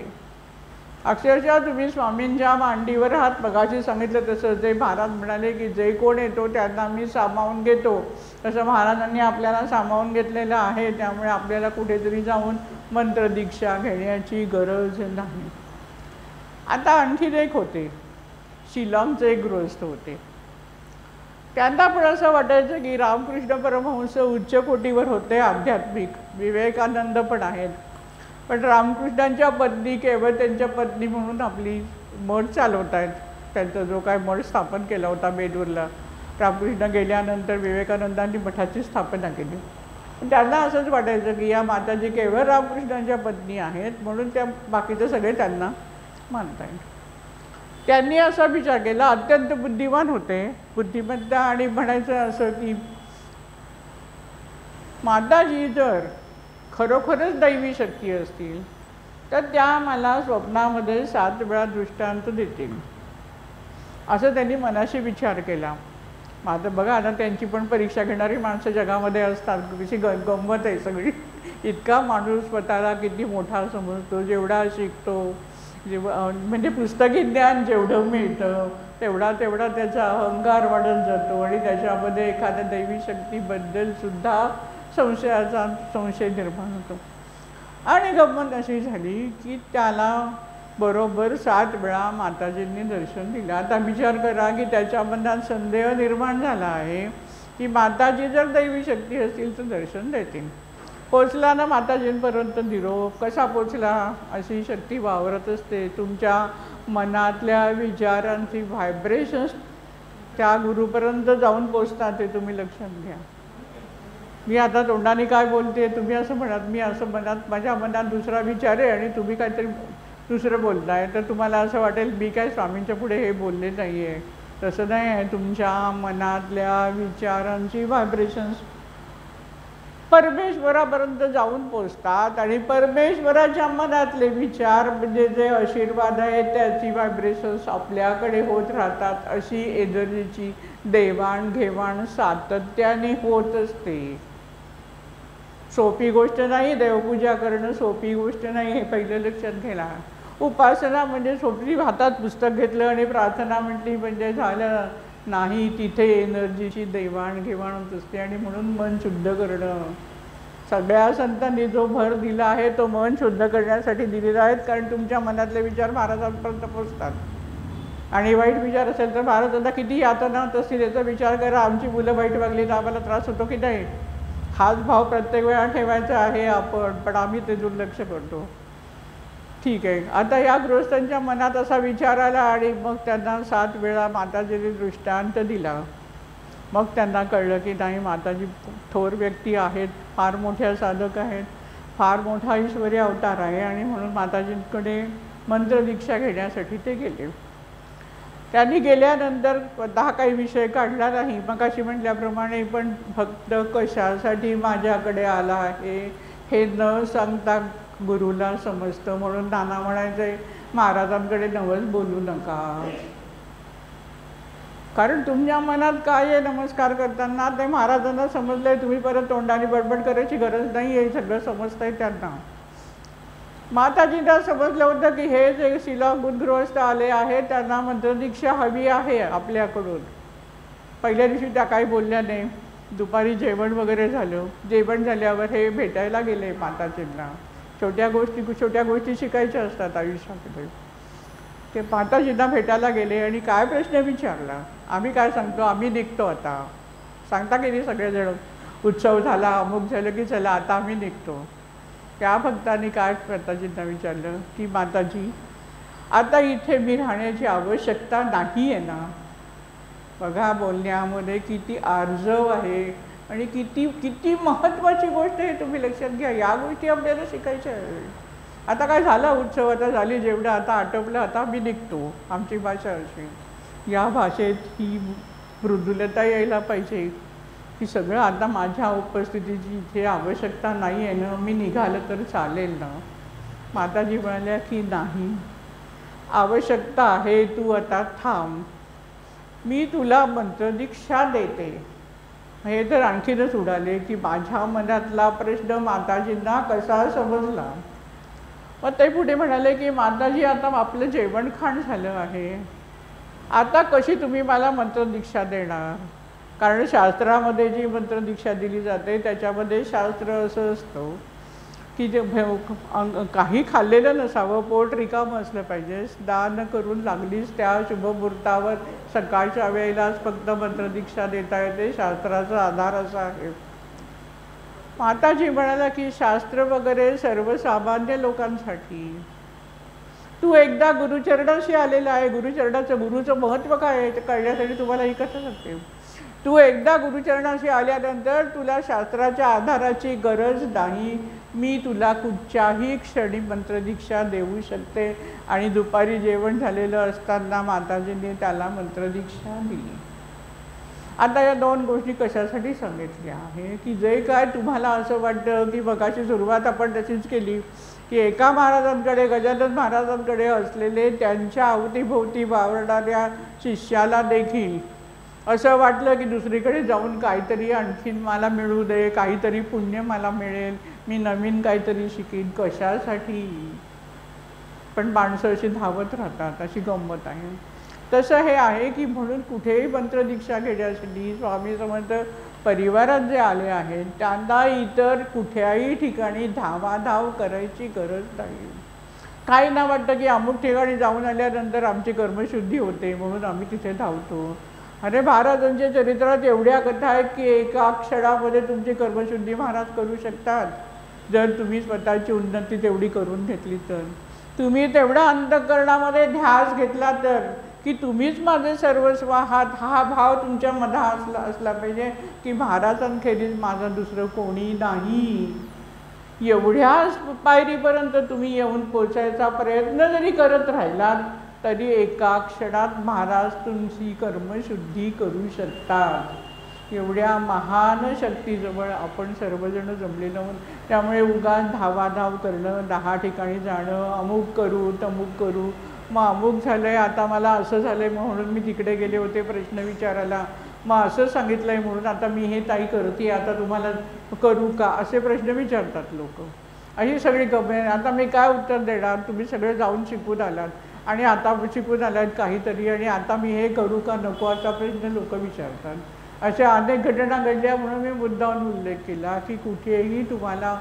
अक्षरशः तुम्ही स्वामींच्या मांडीवर आहात. मगाशी सांगितलं तसं जे महाराज म्हणाले की जे कोण येतो त्यांना मी सामावून घेतो, तसं महाराजांनी आपल्याला सामावून घेतलेलं आहे. त्यामुळे आपल्याला कुठेतरी जाऊन मंत्रदीक्षा घेण्याची गरज नाही. आता आणखीन एक होते, शिलाँगचे एक गृहस्थ होते. त्यांना पण असं वाटायचं की रामकृष्ण परमहंस उच्च कोटीवर होते आध्यात्मिक, विवेकानंद पण आहेत, पण रामकृष्णांच्या पत्नी केवळ त्यांच्या पत्नी म्हणून आपली मठ चालवत आहेत. त्यांचा जो काय मठ स्थापन केला होता बेदूरला, रामकृष्ण गेल्यानंतर विवेकानंदांनी मठाची स्थापना केली. पण त्यांना असंच वाटायचं की या माताजी केवळ रामकृष्णांच्या पत्नी आहेत म्हणून त्या बाकीचे सगळे त्यांना मानत आहेत. त्यांनी असा विचार केला, अत्यंत बुद्धिमान होते, बुद्धिमत्ता, आणि म्हणायचं असं की माताजी जर खरोखरच दैवी शक्ती असतील तर त्या मला स्वप्नामध्ये 7 वेळा दृष्टांत देतील, असं त्यांनी मनाशी विचार केला. माझं बघा, आता त्यांची पण परीक्षा घेणारी माणसं जगामध्ये असतात, कशी गंमत आहे सगळी. इतका माणूस स्वतःला किती मोठा समजतो, जेवढा शिकतो, म्हणजे पुस्तकी ज्ञान जेवढं मिळतं तेवढा त्याचा अहंकार वाढत जातो आणि त्याच्यामध्ये एखाद्या दैवी शक्तीबद्दल सुद्धा संशय निर्माण होतो. आणि गंमत अशी झाली की त्याला बरोबर 7 वेळा माताजींनी दर्शन दिलं. आता विचार करा की त्याच्या मनात संदेह निर्माण झाला आहे की माताजी जर दैवी शक्ती असतील तर दर्शन देतील. पोचला ना माताजींपर्यंत निरोप? कसा पोचला? अशी शक्ती वावरत असते. तुमच्या मनातल्या विचारांची व्हायब्रेशन्स त्या गुरुपर्यंत जाऊन पोचतात, ते तुम्ही लक्षात घ्या. मी आता तोंडाने काय बोलते, तुम्ही असं म्हणत, मी असं म्हणत, माझ्या मनात दुसरा विचार आहे आणि तुम्ही काहीतरी दुसरं बोलताय, तर तुम्हाला असं वाटेल मी काय स्वामींच्या पुढे हे बोलले नाही आहे. तसं नाही आहे. तुमच्या मनातल्या विचारांची व्हायब्रेशन्स परमेश्वरापर्यंत जाऊन पोचतात आणि परमेश्वराच्या मनातले विचार म्हणजे जे आशीर्वाद आहेत त्याची व्हायब्रेशन्स आपल्याकडे होत राहतात. अशी एनर्जीची देवाणघेवाण सातत्याने होत असते. सोपी गोष्ट नाही. देवपूजा करणं सोपी गोष्ट नाही, हे पहिलं लक्षात घ्या. उपासना म्हणजे सोपी, हातात पुस्तक घेतलं आणि प्रार्थना म्हटली म्हणजे झालं नाही. तिथे एनर्जीची देवाणघेवाण होत असते आणि म्हणून मन शुद्ध करणं. सगळ्या संतांनी जो भर दिला आहे तो मन शुद्ध करण्यासाठी दिलेला आहे. कारण तुमच्या मनातले विचार महाराजांपर्यंत पोचतात. आणि वाईट विचार असेल तर महाराजांना किती यातना होत असतील याचा विचार करा. आमची मुलं वाईट वागली तर आम्हाला त्रास होतो की नाही? हाच भाव प्रत्येक वेळा ठेवायचा आहे आपण, पण आम्ही ते दुर्लक्ष करतो. ठीक आहे. आता या गृहस्थांच्या मनात असा विचार आला आणि मग त्यांना 7 वेळा माताजीने दृष्टांत दिला. मग त्यांना कळलं की नाही, माताजी थोर व्यक्ती आहेत, फार मोठ्या साधक आहेत, फार मोठा ईश्वरी अवतार आहे आणि म्हणून माताजींकडे मंत्रदीक्षा घेण्यासाठी ते गेले. त्यांनी गेल्यानंतर स्वतः काही विषय काढला नाही. मग अशी म्हटल्याप्रमाणे पण फक्त कशासाठी माझ्याकडे आला आहे हे न सांगता गुरुला समजतं. म्हणून नाना म्हणायचे महाराजांकडे नवस बोलू नका. कारण तुमच्या मनात काय आहे नमस्कार करताना ते महाराजांना समजलंय. तुम्ही परत तोंडाने बडबड करायची गरज नाही आहे, सगळं समजतंय त्यांना. माताजींना समजलं होतं की हे जे शिलाभूत गृहस्थ आले आहेत त्यांना मंत्रदीक्षा हवी आहे आपल्याकडून. पहिल्या दिवशी त्या काही बोलल्या नाही. दुपारी जेवण वगैरे झालं. जेवण झाल्यावर हे भेटायला गेले माताजींना. छोट्या गोष्टी शिकायच्या असतात आयुष्यामध्ये. ते माताजींना भेटायला गेले आणि काय प्रश्न विचारला. आम्ही काय सांगतो, आम्ही निघतो आता. सांगता की नाही सगळेजण, उत्सव झाला अमुक झालं की चला आता आम्ही निघतो. त्या भक्तांनी काय माताजींना विचारलं की माताजी आता इथे मी राहण्याची आवश्यकता नाही आहे ना? बघा बोलण्यामध्ये किती आर्जव आहे आणि किती महत्त्वाची गोष्ट आहे, तुम्ही लक्षात घ्या. या गोष्टी आपल्याला शिकायच्या आहे. आता काय झालं, उत्सव आता झाली, जेवढं आता आटोपलं, आता मी निघतो. आमची भाषा अशी. या भाषेत ही मृदुलता यायला पाहिजे की सगळं आता माझ्या उपस्थितीची इथे आवश्यकता नाही आहे ना, मी निघालं तर चालेल ना? माताजी म्हणाल्या की नाही, आवश्यकता आहे, तू आता थांब, मी तुला मंत्रदीक्षा देते. हे तर आणखीनच उडाले की माझ्या मनातला प्रश्न माताजींना कसा समजला. मग ते पुढे म्हणाले की माताजी आता आपलं जेवण खाण झालं आहे, आता कशी तुम्ही मला मंत्रदीक्षा देणार? कारण शास्त्रामध्ये जी मंत्रदीक्षा दिली जाते त्याच्यामध्ये शास्त्र असं असतं की जे काही खाल्लेलं नसावं, पोट रिकामं असलं पाहिजे, स्नान करून लागलीच त्या शुभमुहूर्तावर सकाळच्या वेळेलाच फक्त मंत्रदीक्षा देता येते. शास्त्राचा आधार असा आहे. माताजी म्हणाला की शास्त्र वगैरे सर्वसामान्य लोकांसाठी. तू एकदा गुरुचरणाशी आलेला आहे. गुरुचं महत्त्व काय आहे ते कळण्यासाठी तुम्हाला ही कथा सांगते. तू एकदा गुरुचरणाशी आल्यानंतर तुला शास्त्राच्या आधाराची गरज नाही. मी तुला कुठच्याही क्षणी मंत्रदीक्षा देऊ शकते. आणि दुपारी जेवण झालेलं असताना माताजींनी त्याला मंत्रदीक्षा दिली. आता या 2 गोष्टी कशासाठी सांगितल्या आहे की जे काय तुम्हाला असं वाटतं की मगाची सुरुवात आपण तशीच केली की एका महाराजांकडे, गजानन महाराजांकडे असलेले त्यांच्या अवतीभोवती वावरणाऱ्या शिष्याला देखील असं वाटलं की दुसरीकडे जाऊन काहीतरी आणखीन मला मिळू दे, काहीतरी पुण्य मला मिळेल, मी नवीन काहीतरी शिकीन. कशासाठी? पण माणसं अशी धावत राहतात, अशी गंमत आहे. तसं हे आहे की म्हणून कुठेही मंत्रदीक्षा घेण्यासाठी स्वामी समर्थ परिवारात जे आले आहेत त्यांना इतर कुठल्याही ठिकाणी धावाधाव करायची गरज नाही. काही ना वाटतं की अमुक ठिकाणी जाऊन आल्यानंतर आमची कर्मशुद्धी होते म्हणून आम्ही तिथे धावतो. अरे महाराजांच्या चरित्रात एवढ्या कथा आहेत की एका क्षणामध्ये तुमची कर्मशुद्धी महाराज करू शकतात, जर तुम्ही स्वतःची उन्नती तेवढी करून घेतली तर. तुम्ही तेवढा अंतःकरणामध्ये ध्यास घेतला तर की तुम्हीच माझे सर्वस्व आहात, हा भाव तुमच्या मनात असला पाहिजे की महाराजांखेरीज माझा दुसरं कोणी नाही. एवढ्या पायरीपर्यंत तुम्ही येऊन पोचायचा प्रयत्न जरी करत राहिलात तरी एका क्षणात महाराज तुमची कर्मशुद्धी करू शकतात. एवढ्या महान शक्तीजवळ आपण सर्वजण जमलेलो आहोत. त्यामुळे उगाच धावाधाव करणं, 10 ठिकाणी जाणं, अमुक करू तमुक करू, मग अमुक झालं आहे, आता मला असं झालं आहे म्हणून मी तिकडे गेले होते प्रश्न विचारायला, मग असं सांगितलं आहे म्हणून आता मी हे ताई करते, आता तुम्हाला करू का, असे प्रश्न विचारतात लोक. अशी सगळी गमेन. आता मी काय उत्तर देणार, तुम्ही सगळे जाऊन शिकून आलात आणि आता शिकून आलात काहीतरी आणि आता मी हे करू का नको असा प्रश्न लोक विचारतात. अशा अनेक घटना घडल्या म्हणून मी मुद्दाम उल्लेख केला की कुठेही तुम्हाला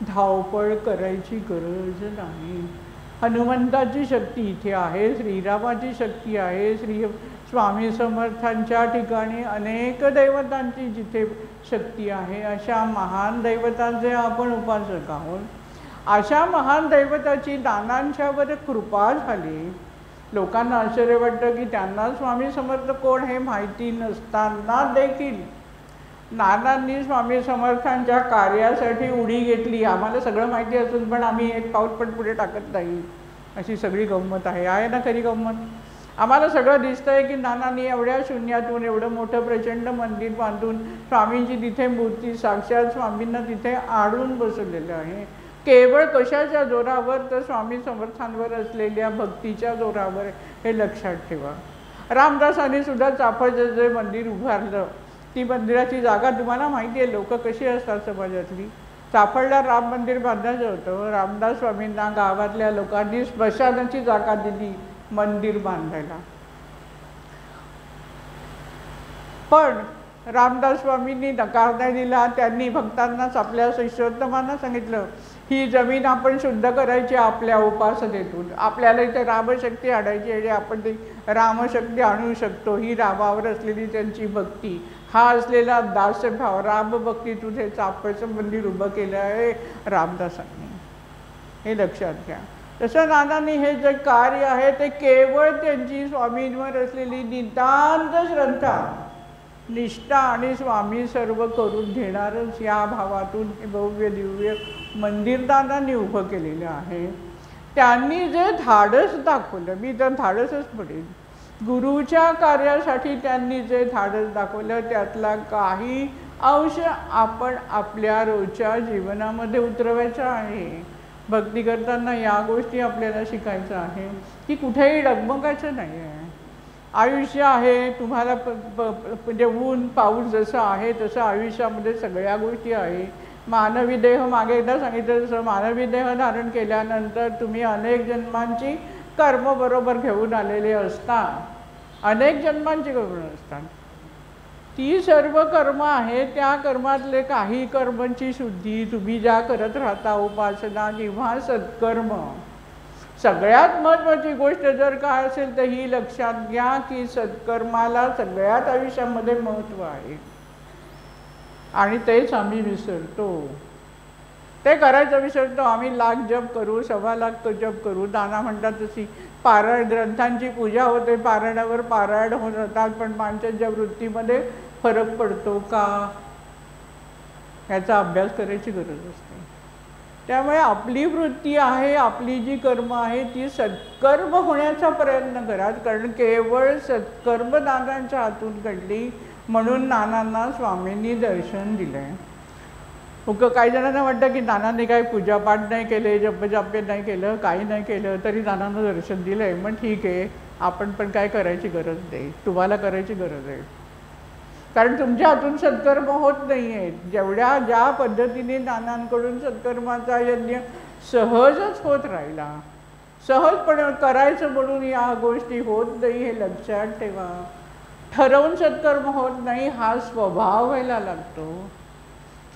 धावपळ करायची गरज नाही. हनुमंताची शक्ती इथे आहे, श्रीरामाची शक्ती आहे, स्वामी समर्थांच्या ठिकाणी अनेक दैवतांची जिथे शक्ती आहे, अशा महान दैवतांचे आपण उपासक आहोत. अशा महान दैवताची नानांच्यावर कृपा झाली. लोकांना आश्चर्य वाटतं की त्यांना स्वामी समर्थ कोण हे माहिती नसताना देखील नानांनी स्वामी समर्थांच्या कार्यासाठी उडी घेतली. आम्हाला सगळं माहिती असून पण आम्ही एक पाऊल पण पुढे टाकत नाही, अशी सगळी गंमत आहे ना खरी गंमत. आम्हाला सगळं दिसतं आहे की नानांनी एवढ्या शून्यातून एवढं मोठं प्रचंड मंदिर बांधून स्वामींची तिथे मूर्ती साक्षात स्वामींना तिथे आणून बसवलेलं आहे. केवळ कशाच्या जोरावर, तर स्वामी समर्थांवर असलेल्या भक्तीच्या जोरावर, हे लक्षात ठेवा. रामदासांनी सुद्धा चाफळचं जे मंदिर उभारलं, ती मंदिराची जागा तुम्हाला माहिती आहे, लोक कशी असतात समाजातली. चाफळला राम मंदिर बांधायचं होतं, रामदास स्वामींना गावातल्या लोकांनी स्मशानाची जागा दिली मंदिर बांधायला. पण रामदास स्वामींनी नकार नाही दिला. त्यांनी भक्तांनाच, आपल्या शिष्योत्तमांना सांगितलं, ही जमीन आपण शुद्ध करायची आपल्या उपासनेतून. आपल्याला इथे रामशक्ती आणायची आणि आपण ती रामशक्ती आणू शकतो. ही रामावर असलेली त्यांची भक्ती, हा असलेला दासभाव, रामभक्तीतून हे चाफळचं मंदिर उभं केलं आहे रामदासांनी, हे लक्षात घ्या. तसं नानांनी हे जे कार्य आहे ते केवळ त्यांची स्वामींवर असलेली नितांत श्रद्धा, निष्ठा आणि स्वामी सर्व करून घेणारच या भावातून हे भव्य दिव्य मंदिर नानांनी उभं केलेलं आहे. त्यांनी जे धाडस दाखवलं, मी तर धाडसच म्हणेन, गुरुच्या कार्यासाठी त्यांनी जे धाडस दाखवलं त्यातला काही अंश आपण आपल्या रोजच्या जीवनामध्ये उतरवायचा आहे. भक्ती करताना या गोष्टी आपल्याला शिकायचं आहे की कुठेही डगमगायचं नाही आहे. आयुष्य आहे, तुम्हाला म्हणजे ऊन पाऊस जसं आहे तसं आयुष्यामध्ये सगळ्या गोष्टी आहे. मानवी देह, मागे एकदा सांगितलं तसं, मानवी देह धारण केल्यानंतर तुम्ही अनेक जन्मांची कर्म बरोबर घेऊन आलेले असतात, अनेक जन्मांची कर्म असतात. ती सर्व कर्म आहे, त्या कर्मातले काही कर्मांची शुद्धी तुम्ही ज्या करत राहता, उपासना किंवा सत्कर्म, सगळ्यात महत्त्वाची गोष्ट जर काय असेल तर ही लक्षात घ्या की सत्कर्माला सगळ्यात आयुष्यामध्ये महत्त्व आहे आणि तेच आम्ही विसरतो. ते करायचं विसरतो. आम्ही लाख जप करू, 1.25 लाख जप करू, नाना म्हणतात तशी पारायण ग्रंथांची पूजा होते, पारायणावर पारायण होत राहतात, पण माणसाच्या वृत्तीमध्ये फरक पडतो का, याचा अभ्यास करायची गरज असते. त्यामुळे आपली वृत्ती आहे, आपली जी कर्म आहे ती सत्कर्म होण्याचा प्रयत्न करा, कारण केवळ सत्कर्म नानांच्या हातून घडली म्हणून नानांना स्वामींनी दर्शन दिलं आहे. काही जणांना वाटतं की नानांनी काही पूजापाठ नाही केले, जपजाप्य नाही केलं, काही नाही केलं तरी नानांना दर्शन दिलं आहे. मग ठीक आहे, आपण पण काय करायची गरज नाही, तुम्हाला करायची गरज आहे, कारण तुमच्या हातून सत्कर्म होत नाही आहेत. ज्या पद्धतीने नानांकडून सत्कर्माचा यज्ञ सहजच होत राहिला, सहजपणे करायचं म्हणून या गोष्टी होत नाही, हे लक्षात ठेवा. ठरवून सत्कर्म होत नाही, हा स्वभाव व्हायला लागतो.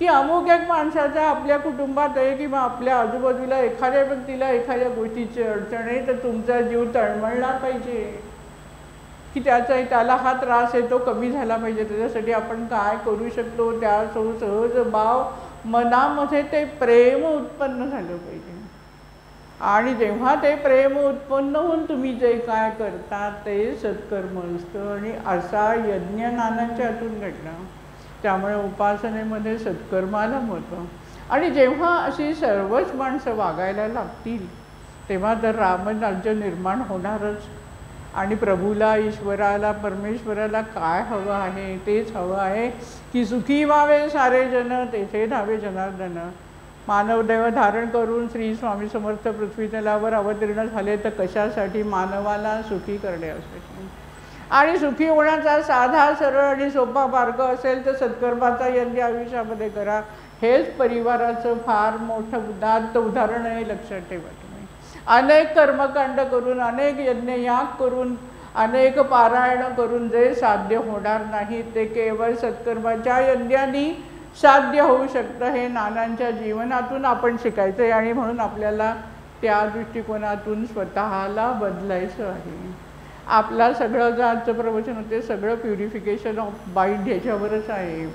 की अमुक एक माणसाच्या आपल्या कुटुंबात आहे किंवा आपल्या आजूबाजूला एखाद्या व्यक्तीला एखाद्या गोष्टीची अडचण आहे, तर तुमचा जीव तळमळला पाहिजे, की त्याला हा त्रास आहे तो कमी झाला पाहिजे. त्याच्यासाठी आपण काय करू शकतो, त्या सहज भाव मनामध्ये ते प्रेम उत्पन्न झालं पाहिजे. आणि जेव्हा ते प्रेम उत्पन्न होऊन तुम्ही जे काय करता ते सत्कर्म असतं. आणि असा यज्ञ नानांच्या हातून घडला. त्यामुळे उपासनेमध्ये सत्कर्माला महत्त्व. आणि जेव्हा अशी सर्वच माणसं वागायला लागतील तेव्हा तर रामराज्य निर्माण होणारच. आणि प्रभूला, ईश्वराला, परमेश्वराला काय हवं आहे, तेच हवं आहे की सुखी व्हावे सारे जन, तेथे धावे जनार्दन. मानवदेह धारण करून श्री स्वामी समर्थ पृथ्वी तलावर अवतीर्ण झाले तर कशासाठी? मानवाला सुखी करण्यासाठी. आणि सुखी होण्याचा साधा सरळ आणि सोपा मार्ग असेल तर सत्कर्माचा यज्ञ आयुष्यामध्ये करा. हेच परिवाराचं फार मोठं उदात्त उदाहरण आहे, लक्षात ठेवा तुम्ही. अनेक कर्मकांड करून, अनेक यज्ञयाग करून, अनेक पारायण करून जे साध्य होणार नाही ते केवळ सत्कर्माच्या यज्ञाने साध्य होऊ शकतं. हे नानांच्या जीवनातून आपण शिकायचं आहे. आणि म्हणून आपल्याला त्या दृष्टिकोनातून स्वतःला बदलायचं आहे. आपला सगळं जे आजचं प्रवचन होते सगळं प्युरिफिकेशन ऑफ माइंड ह्याच्यावरच आहे.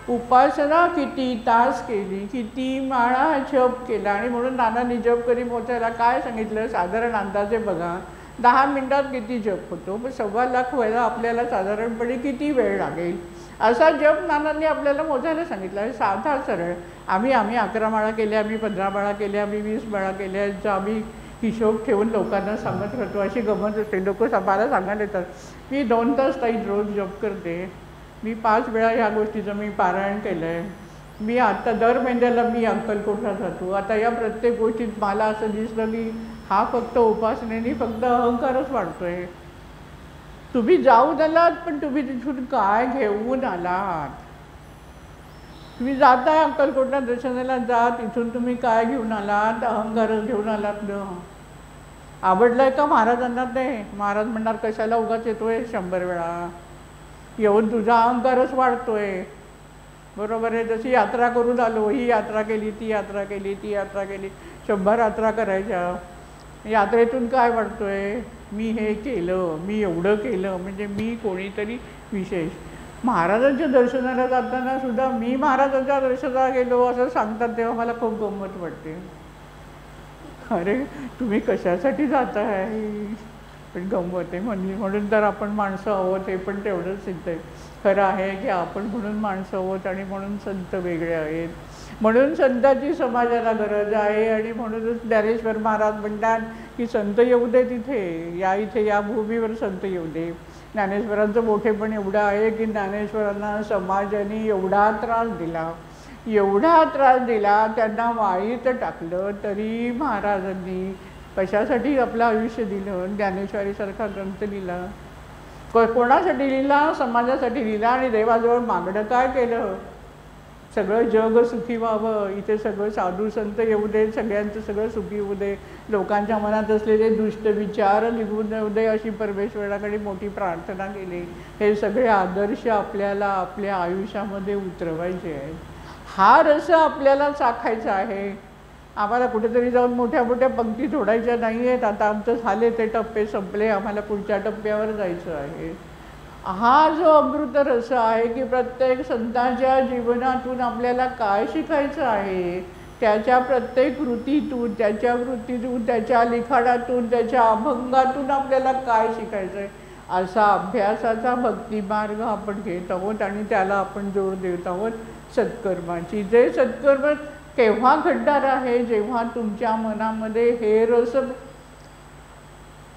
उपासना किती तास केली, किती माळा जप केला. आणि म्हणून नानांनी जप करी पोचायला काय सांगितलं, साधारण अंदाजे बघा 10 मिनिटात किती जप होतो. पण 1.25 लाख व्हायला आपल्याला साधारणपणे किती वेळ लागेल, असा जप नानांनी आपल्याला मोजायला सांगितला आहे. साधा सरळ. आम्ही 11 माळा केल्या, आम्ही 15 माळा केल्या, आम्ही 20 माळा केल्या, जो आम्ही हिशोब ठेवून लोकांना सांगत राहतो. अशी गमत असते. लोक मला सांगायला येतात, मी 2 तास ताई रोज जप करते, मी 5 वेळा ह्या गोष्टीचं मी पारायण केलं आहे, मी आता दर महिन्याला मी अक्कलकोटला जातो. आता या प्रत्येक गोष्टीत मला असं दिसलं की हा फक्त उपासनेने फक्त अहंकारच वाढतोय. तुम्ही जाऊन आलात पण तुम्ही तिथून काय घेऊन आलात? तुम्ही जाताय अक्कलकोटला दर्शनाला, जा, तिथून तुम्ही काय घेऊन आलात? अहंकारच घेऊन आलात न. आवडलंय का महाराजांना ते? महाराज म्हणणार कशाला उगाच येतोय 100 वेळा, येऊन तुझा अहंकारच वाढतोय. बरोबर आहे. जशी यात्रा करून आलो, ही यात्रा केली, ती यात्रा केली, ती यात्रा केली, 100 यात्रा करायच्या. यात्रेतून काय वाढतोय? मी हे केलं, मी एवढं केलं, म्हणजे मी कोणीतरी विशेष. महाराजांच्या दर्शनाला जाताना सुद्धा मी महाराजांच्या दर्शनाला गेलो असं सांगतात तेव्हा मला खूप गंमत वाटते. अरे तुम्ही कशासाठी जाताय? पण गंमत आहे. म्हणून तर आपण माणसं आहोत हे पण तेवढंच सिद्ध आहे. खरं आहे की आपण म्हणून माणसं आहोत आणि म्हणून संत वेगळे आहेत. म्हणून संतांची समाजाला गरज आहे. आणि म्हणूनच ज्ञानेश्वर महाराज म्हणतात की संत येऊ दे तिथे, इथे या भूमीवर संत येऊ दे. ज्ञानेश्वरांचं मोठेपण एवढं आहे की ज्ञानेश्वरांना समाजाने एवढा त्रास दिला, त्यांना वाळीत टाकलं, तरी महाराजांनी कशासाठी आपलं आयुष्य दिलं? ज्ञानेश्वरीसारखा ग्रंथ लिहिला. कोणासाठी लिहिला? समाजासाठी लिहिला. आणि देवाजवळ मागणं काय केलं? सगळं जग सुखी व्हावं, इथे सगळं साधू संत येऊ दे, सगळ्यांचं सगळं सुखी होऊ दे, लोकांच्या मनात असलेले दुष्ट विचार निघून येऊ दे, अशी परमेश्वराकडे मोठी प्रार्थना केली. हे सगळे आदर्श आपल्याला आपल्या आयुष्यामध्ये उतरवायचे आहेत. हा रस आपल्याला चाखायचा आहे. आम्हाला कुठेतरी जाऊन मोठ्या मोठ्या पंक्ती तोडायच्या नाही आहेत. आता आमचं झाले ते टप्पे संपले, आम्हाला पुढच्या टप्प्यावर जायचं आहे. हा जो अमृत रस आहे की प्रत्येक संतांच्या जीवनातून आपल्याला काय शिकायचं आहे, त्याच्या प्रत्येक कृतीतून, त्याच्या लिखाणातून, त्याच्या अभंगातून आपल्याला काय शिकायचं आहे, असा अभ्यासाचा भक्तिमार्ग आपण घेत आहोत. आणि त्याला आपण जोर देत आहोत सत्कर्माची. जे सत्कर्म केव्हा घडणार आहे? जेव्हा तुमच्या मनामध्ये हे रस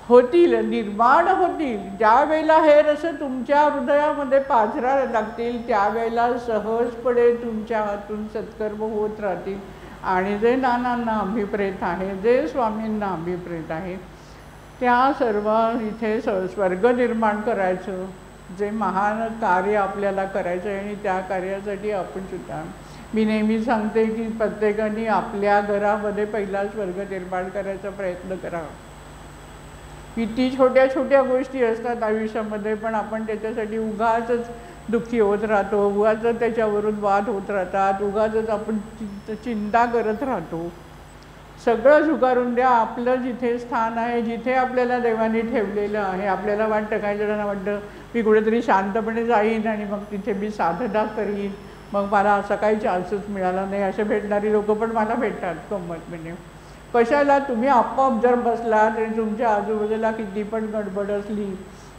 होतील, निर्माण होतील. ज्या वेळेला हे रस तुमच्या हृदयामध्ये पाझरायला लागतील त्यावेळेला सहजपणे तुमच्या हातून सत्कर्म होत राहतील. आणि जे नानांना अभिप्रेत आहे, जे स्वामींना अभिप्रेत आहे, त्या सर्व इथे स्वर्ग निर्माण करायचं, जे महान कार्य आपल्याला करायचं आहे. आणि त्या कार्यासाठी आपण सुद्धा, मी नेहमी सांगते की प्रत्येकाने आपल्या घरामध्ये पहिला स्वर्ग निर्माण करायचा प्रयत्न करावा. किती छोट्या छोट्या गोष्टी असतात आयुष्यामध्ये, पण आपण त्याच्यासाठी उगाचच दुःखी होत राहतो, उगाच त्याच्यावरून वाद होत राहतात, उगाच आपण चिंता करत राहतो. सगळं झुगारून द्या. आपलं जिथे स्थान आहे, जिथे आपल्याला देवाने ठेवलेलं आहे, आपल्याला वाटतं, काही जणांना वाटतं मी कुठेतरी शांतपणे जाईन आणि मग तिथे मी साधना करीन, मग मला असा काही चान्सच मिळाला नाही. असे भेटणारी लोकं पण मला भेटतात गंमत म्हणजे. कशाला? तुम्ही आपोआप जर बसलात आणि तुमच्या आजूबाजूला किती पण गडबड असली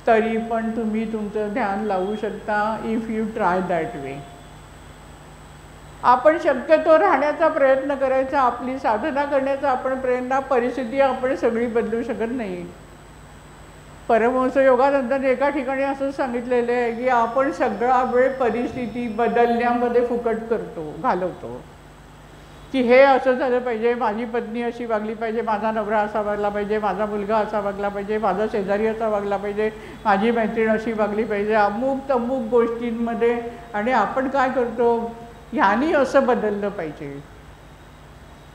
तरी पण तुम्ही तुमचं ध्यान लावू शकता if you try that way. आपण शक्यतो राहण्याचा प्रयत्न करायचा, आपली साधना करण्याचा आपण प्रयत्न. परिस्थिती आपण सगळी बदलू शकत नाही. परमहंस योगानंदांनी एका ठिकाणी असं सांगितलेलं आहे की आपण सगळा वेळ परिस्थिती बदलण्यामध्ये फुकट घालवतो. की हे असं झालं पाहिजे, माझी पत्नी अशी वागली पाहिजे, माझा नवरा असा वागला पाहिजे, माझा मुलगा असा वागला पाहिजे, माझा शेजारी असा वागला पाहिजे, माझी मैत्रीण अशी वागली पाहिजे, अमुक तमुक गोष्टींमध्ये. आणि आपण काय करतो, ह्यानी असं बदललं पाहिजे,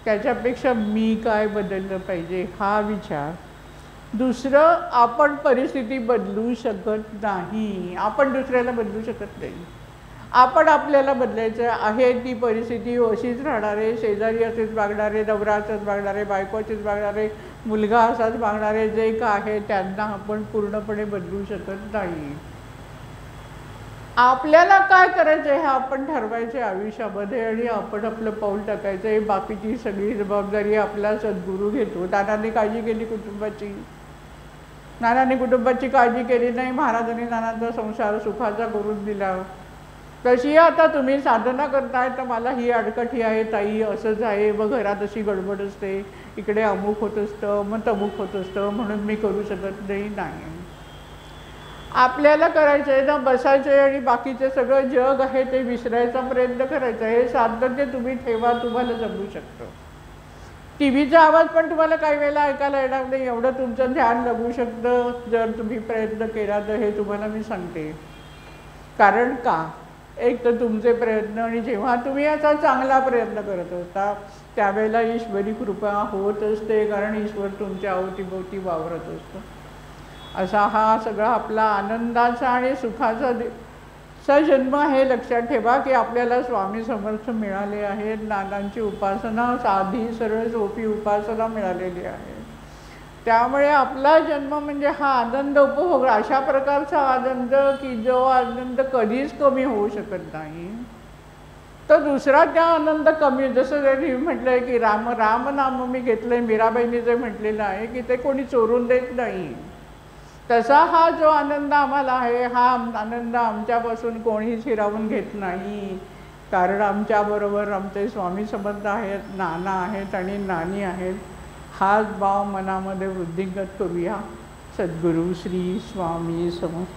त्याच्यापेक्षा मी काय बदललं पाहिजे हा विचार. दुसरं, आपण परिस्थिती बदलू शकत नाही, आपण दुसऱ्याला बदलू शकत नाही. आपण आपल्याला बदलायचं आहे. ती परिस्थिती अशीच राहणार आहे, शेजारी असेच वागणार आहे, नवरा असाच वागणार आहे, बायको अशीच वागणार आहे, मुलगा असाच वागणार आहे. जे काय आहे त्यांना आपण पूर्णपणे बदलू शकत नाही. आपल्याला काय करायचं हे आपण ठरवायचे आयुष्यामध्ये आणि आपण आपलं पाऊल टाकायचं आहे. बाकीची सगळी जबाबदारी आपला सद्गुरू घेतो. नानांनी काळजी केली कुटुंबाची, नानांनी कुटुंबाची काळजी केली नाही, महाराजांनी नानांचा संसार सुखाचा करून दिला. तशी आता तुम्ही साधना करताय तर मला ही अडकठी आहे ताई, असंच आहे, मग घरात अशी गडबड असते, इकडे अमुक होत असतं, मग तमुक होत असतं, म्हणून मी करू शकत नाही. आपल्याला करायचं आहे ना, बसायचं आहे आणि बाकीचे सगळं जग आहे ते विसरायचा प्रयत्न करायचा. हे सातत्य तुम्ही ठेवा, तुम्हाला जमू शकतं. टी व्हीचा आवाज पण तुम्हाला काही वेळेला ऐकायला येणार नाही, एवढं तुमचं ध्यान लागू शकतं जर तुम्ही प्रयत्न केला तर, हे तुम्हाला मी सांगते. कारण का, एक तर तुमचे प्रयत्न, आणि जेव्हा तुम्ही याचा चांगला प्रयत्न करत असता त्यावेळेला ईश्वरी कृपा होत असते, कारण ईश्वर तुमच्या अवतीभोवती वावरत असतो. असा हा सगळा आपला आनंदाचा आणि सुखाचा जन्म हे लक्षात ठेवा की आपल्याला स्वामी समर्थ मिळाले आहेत. नानांची उपासना साधी सरळ सोपी उपासना मिळालेली आहे. त्यामुळे आपला जन्म म्हणजे हा आनंद उपभोग, अशा प्रकारचा आनंद की जो आनंद कधीच कमी होऊ शकत नाही. तर दुसरा त्या आनंद कमी, जसं त्यांनी म्हटलंय की राम नाम मी घेतलंय, मीराबाईंनी जे म्हटलेलं आहे की ते कोणी चोरून देत नाही, तसा हा जो आनंद आम्हाला आहे, हा आनंद आमच्यापासून कोणीच हिरावून घेत नाही. कारण आमच्याबरोबर आमचे स्वामी समर्थ आहेत, नाना आहेत आणि नानी आहेत. हाच भाव मनामध्ये वृद्धिंगत करूया. सद्गुरू श्री स्वामी समर्थ.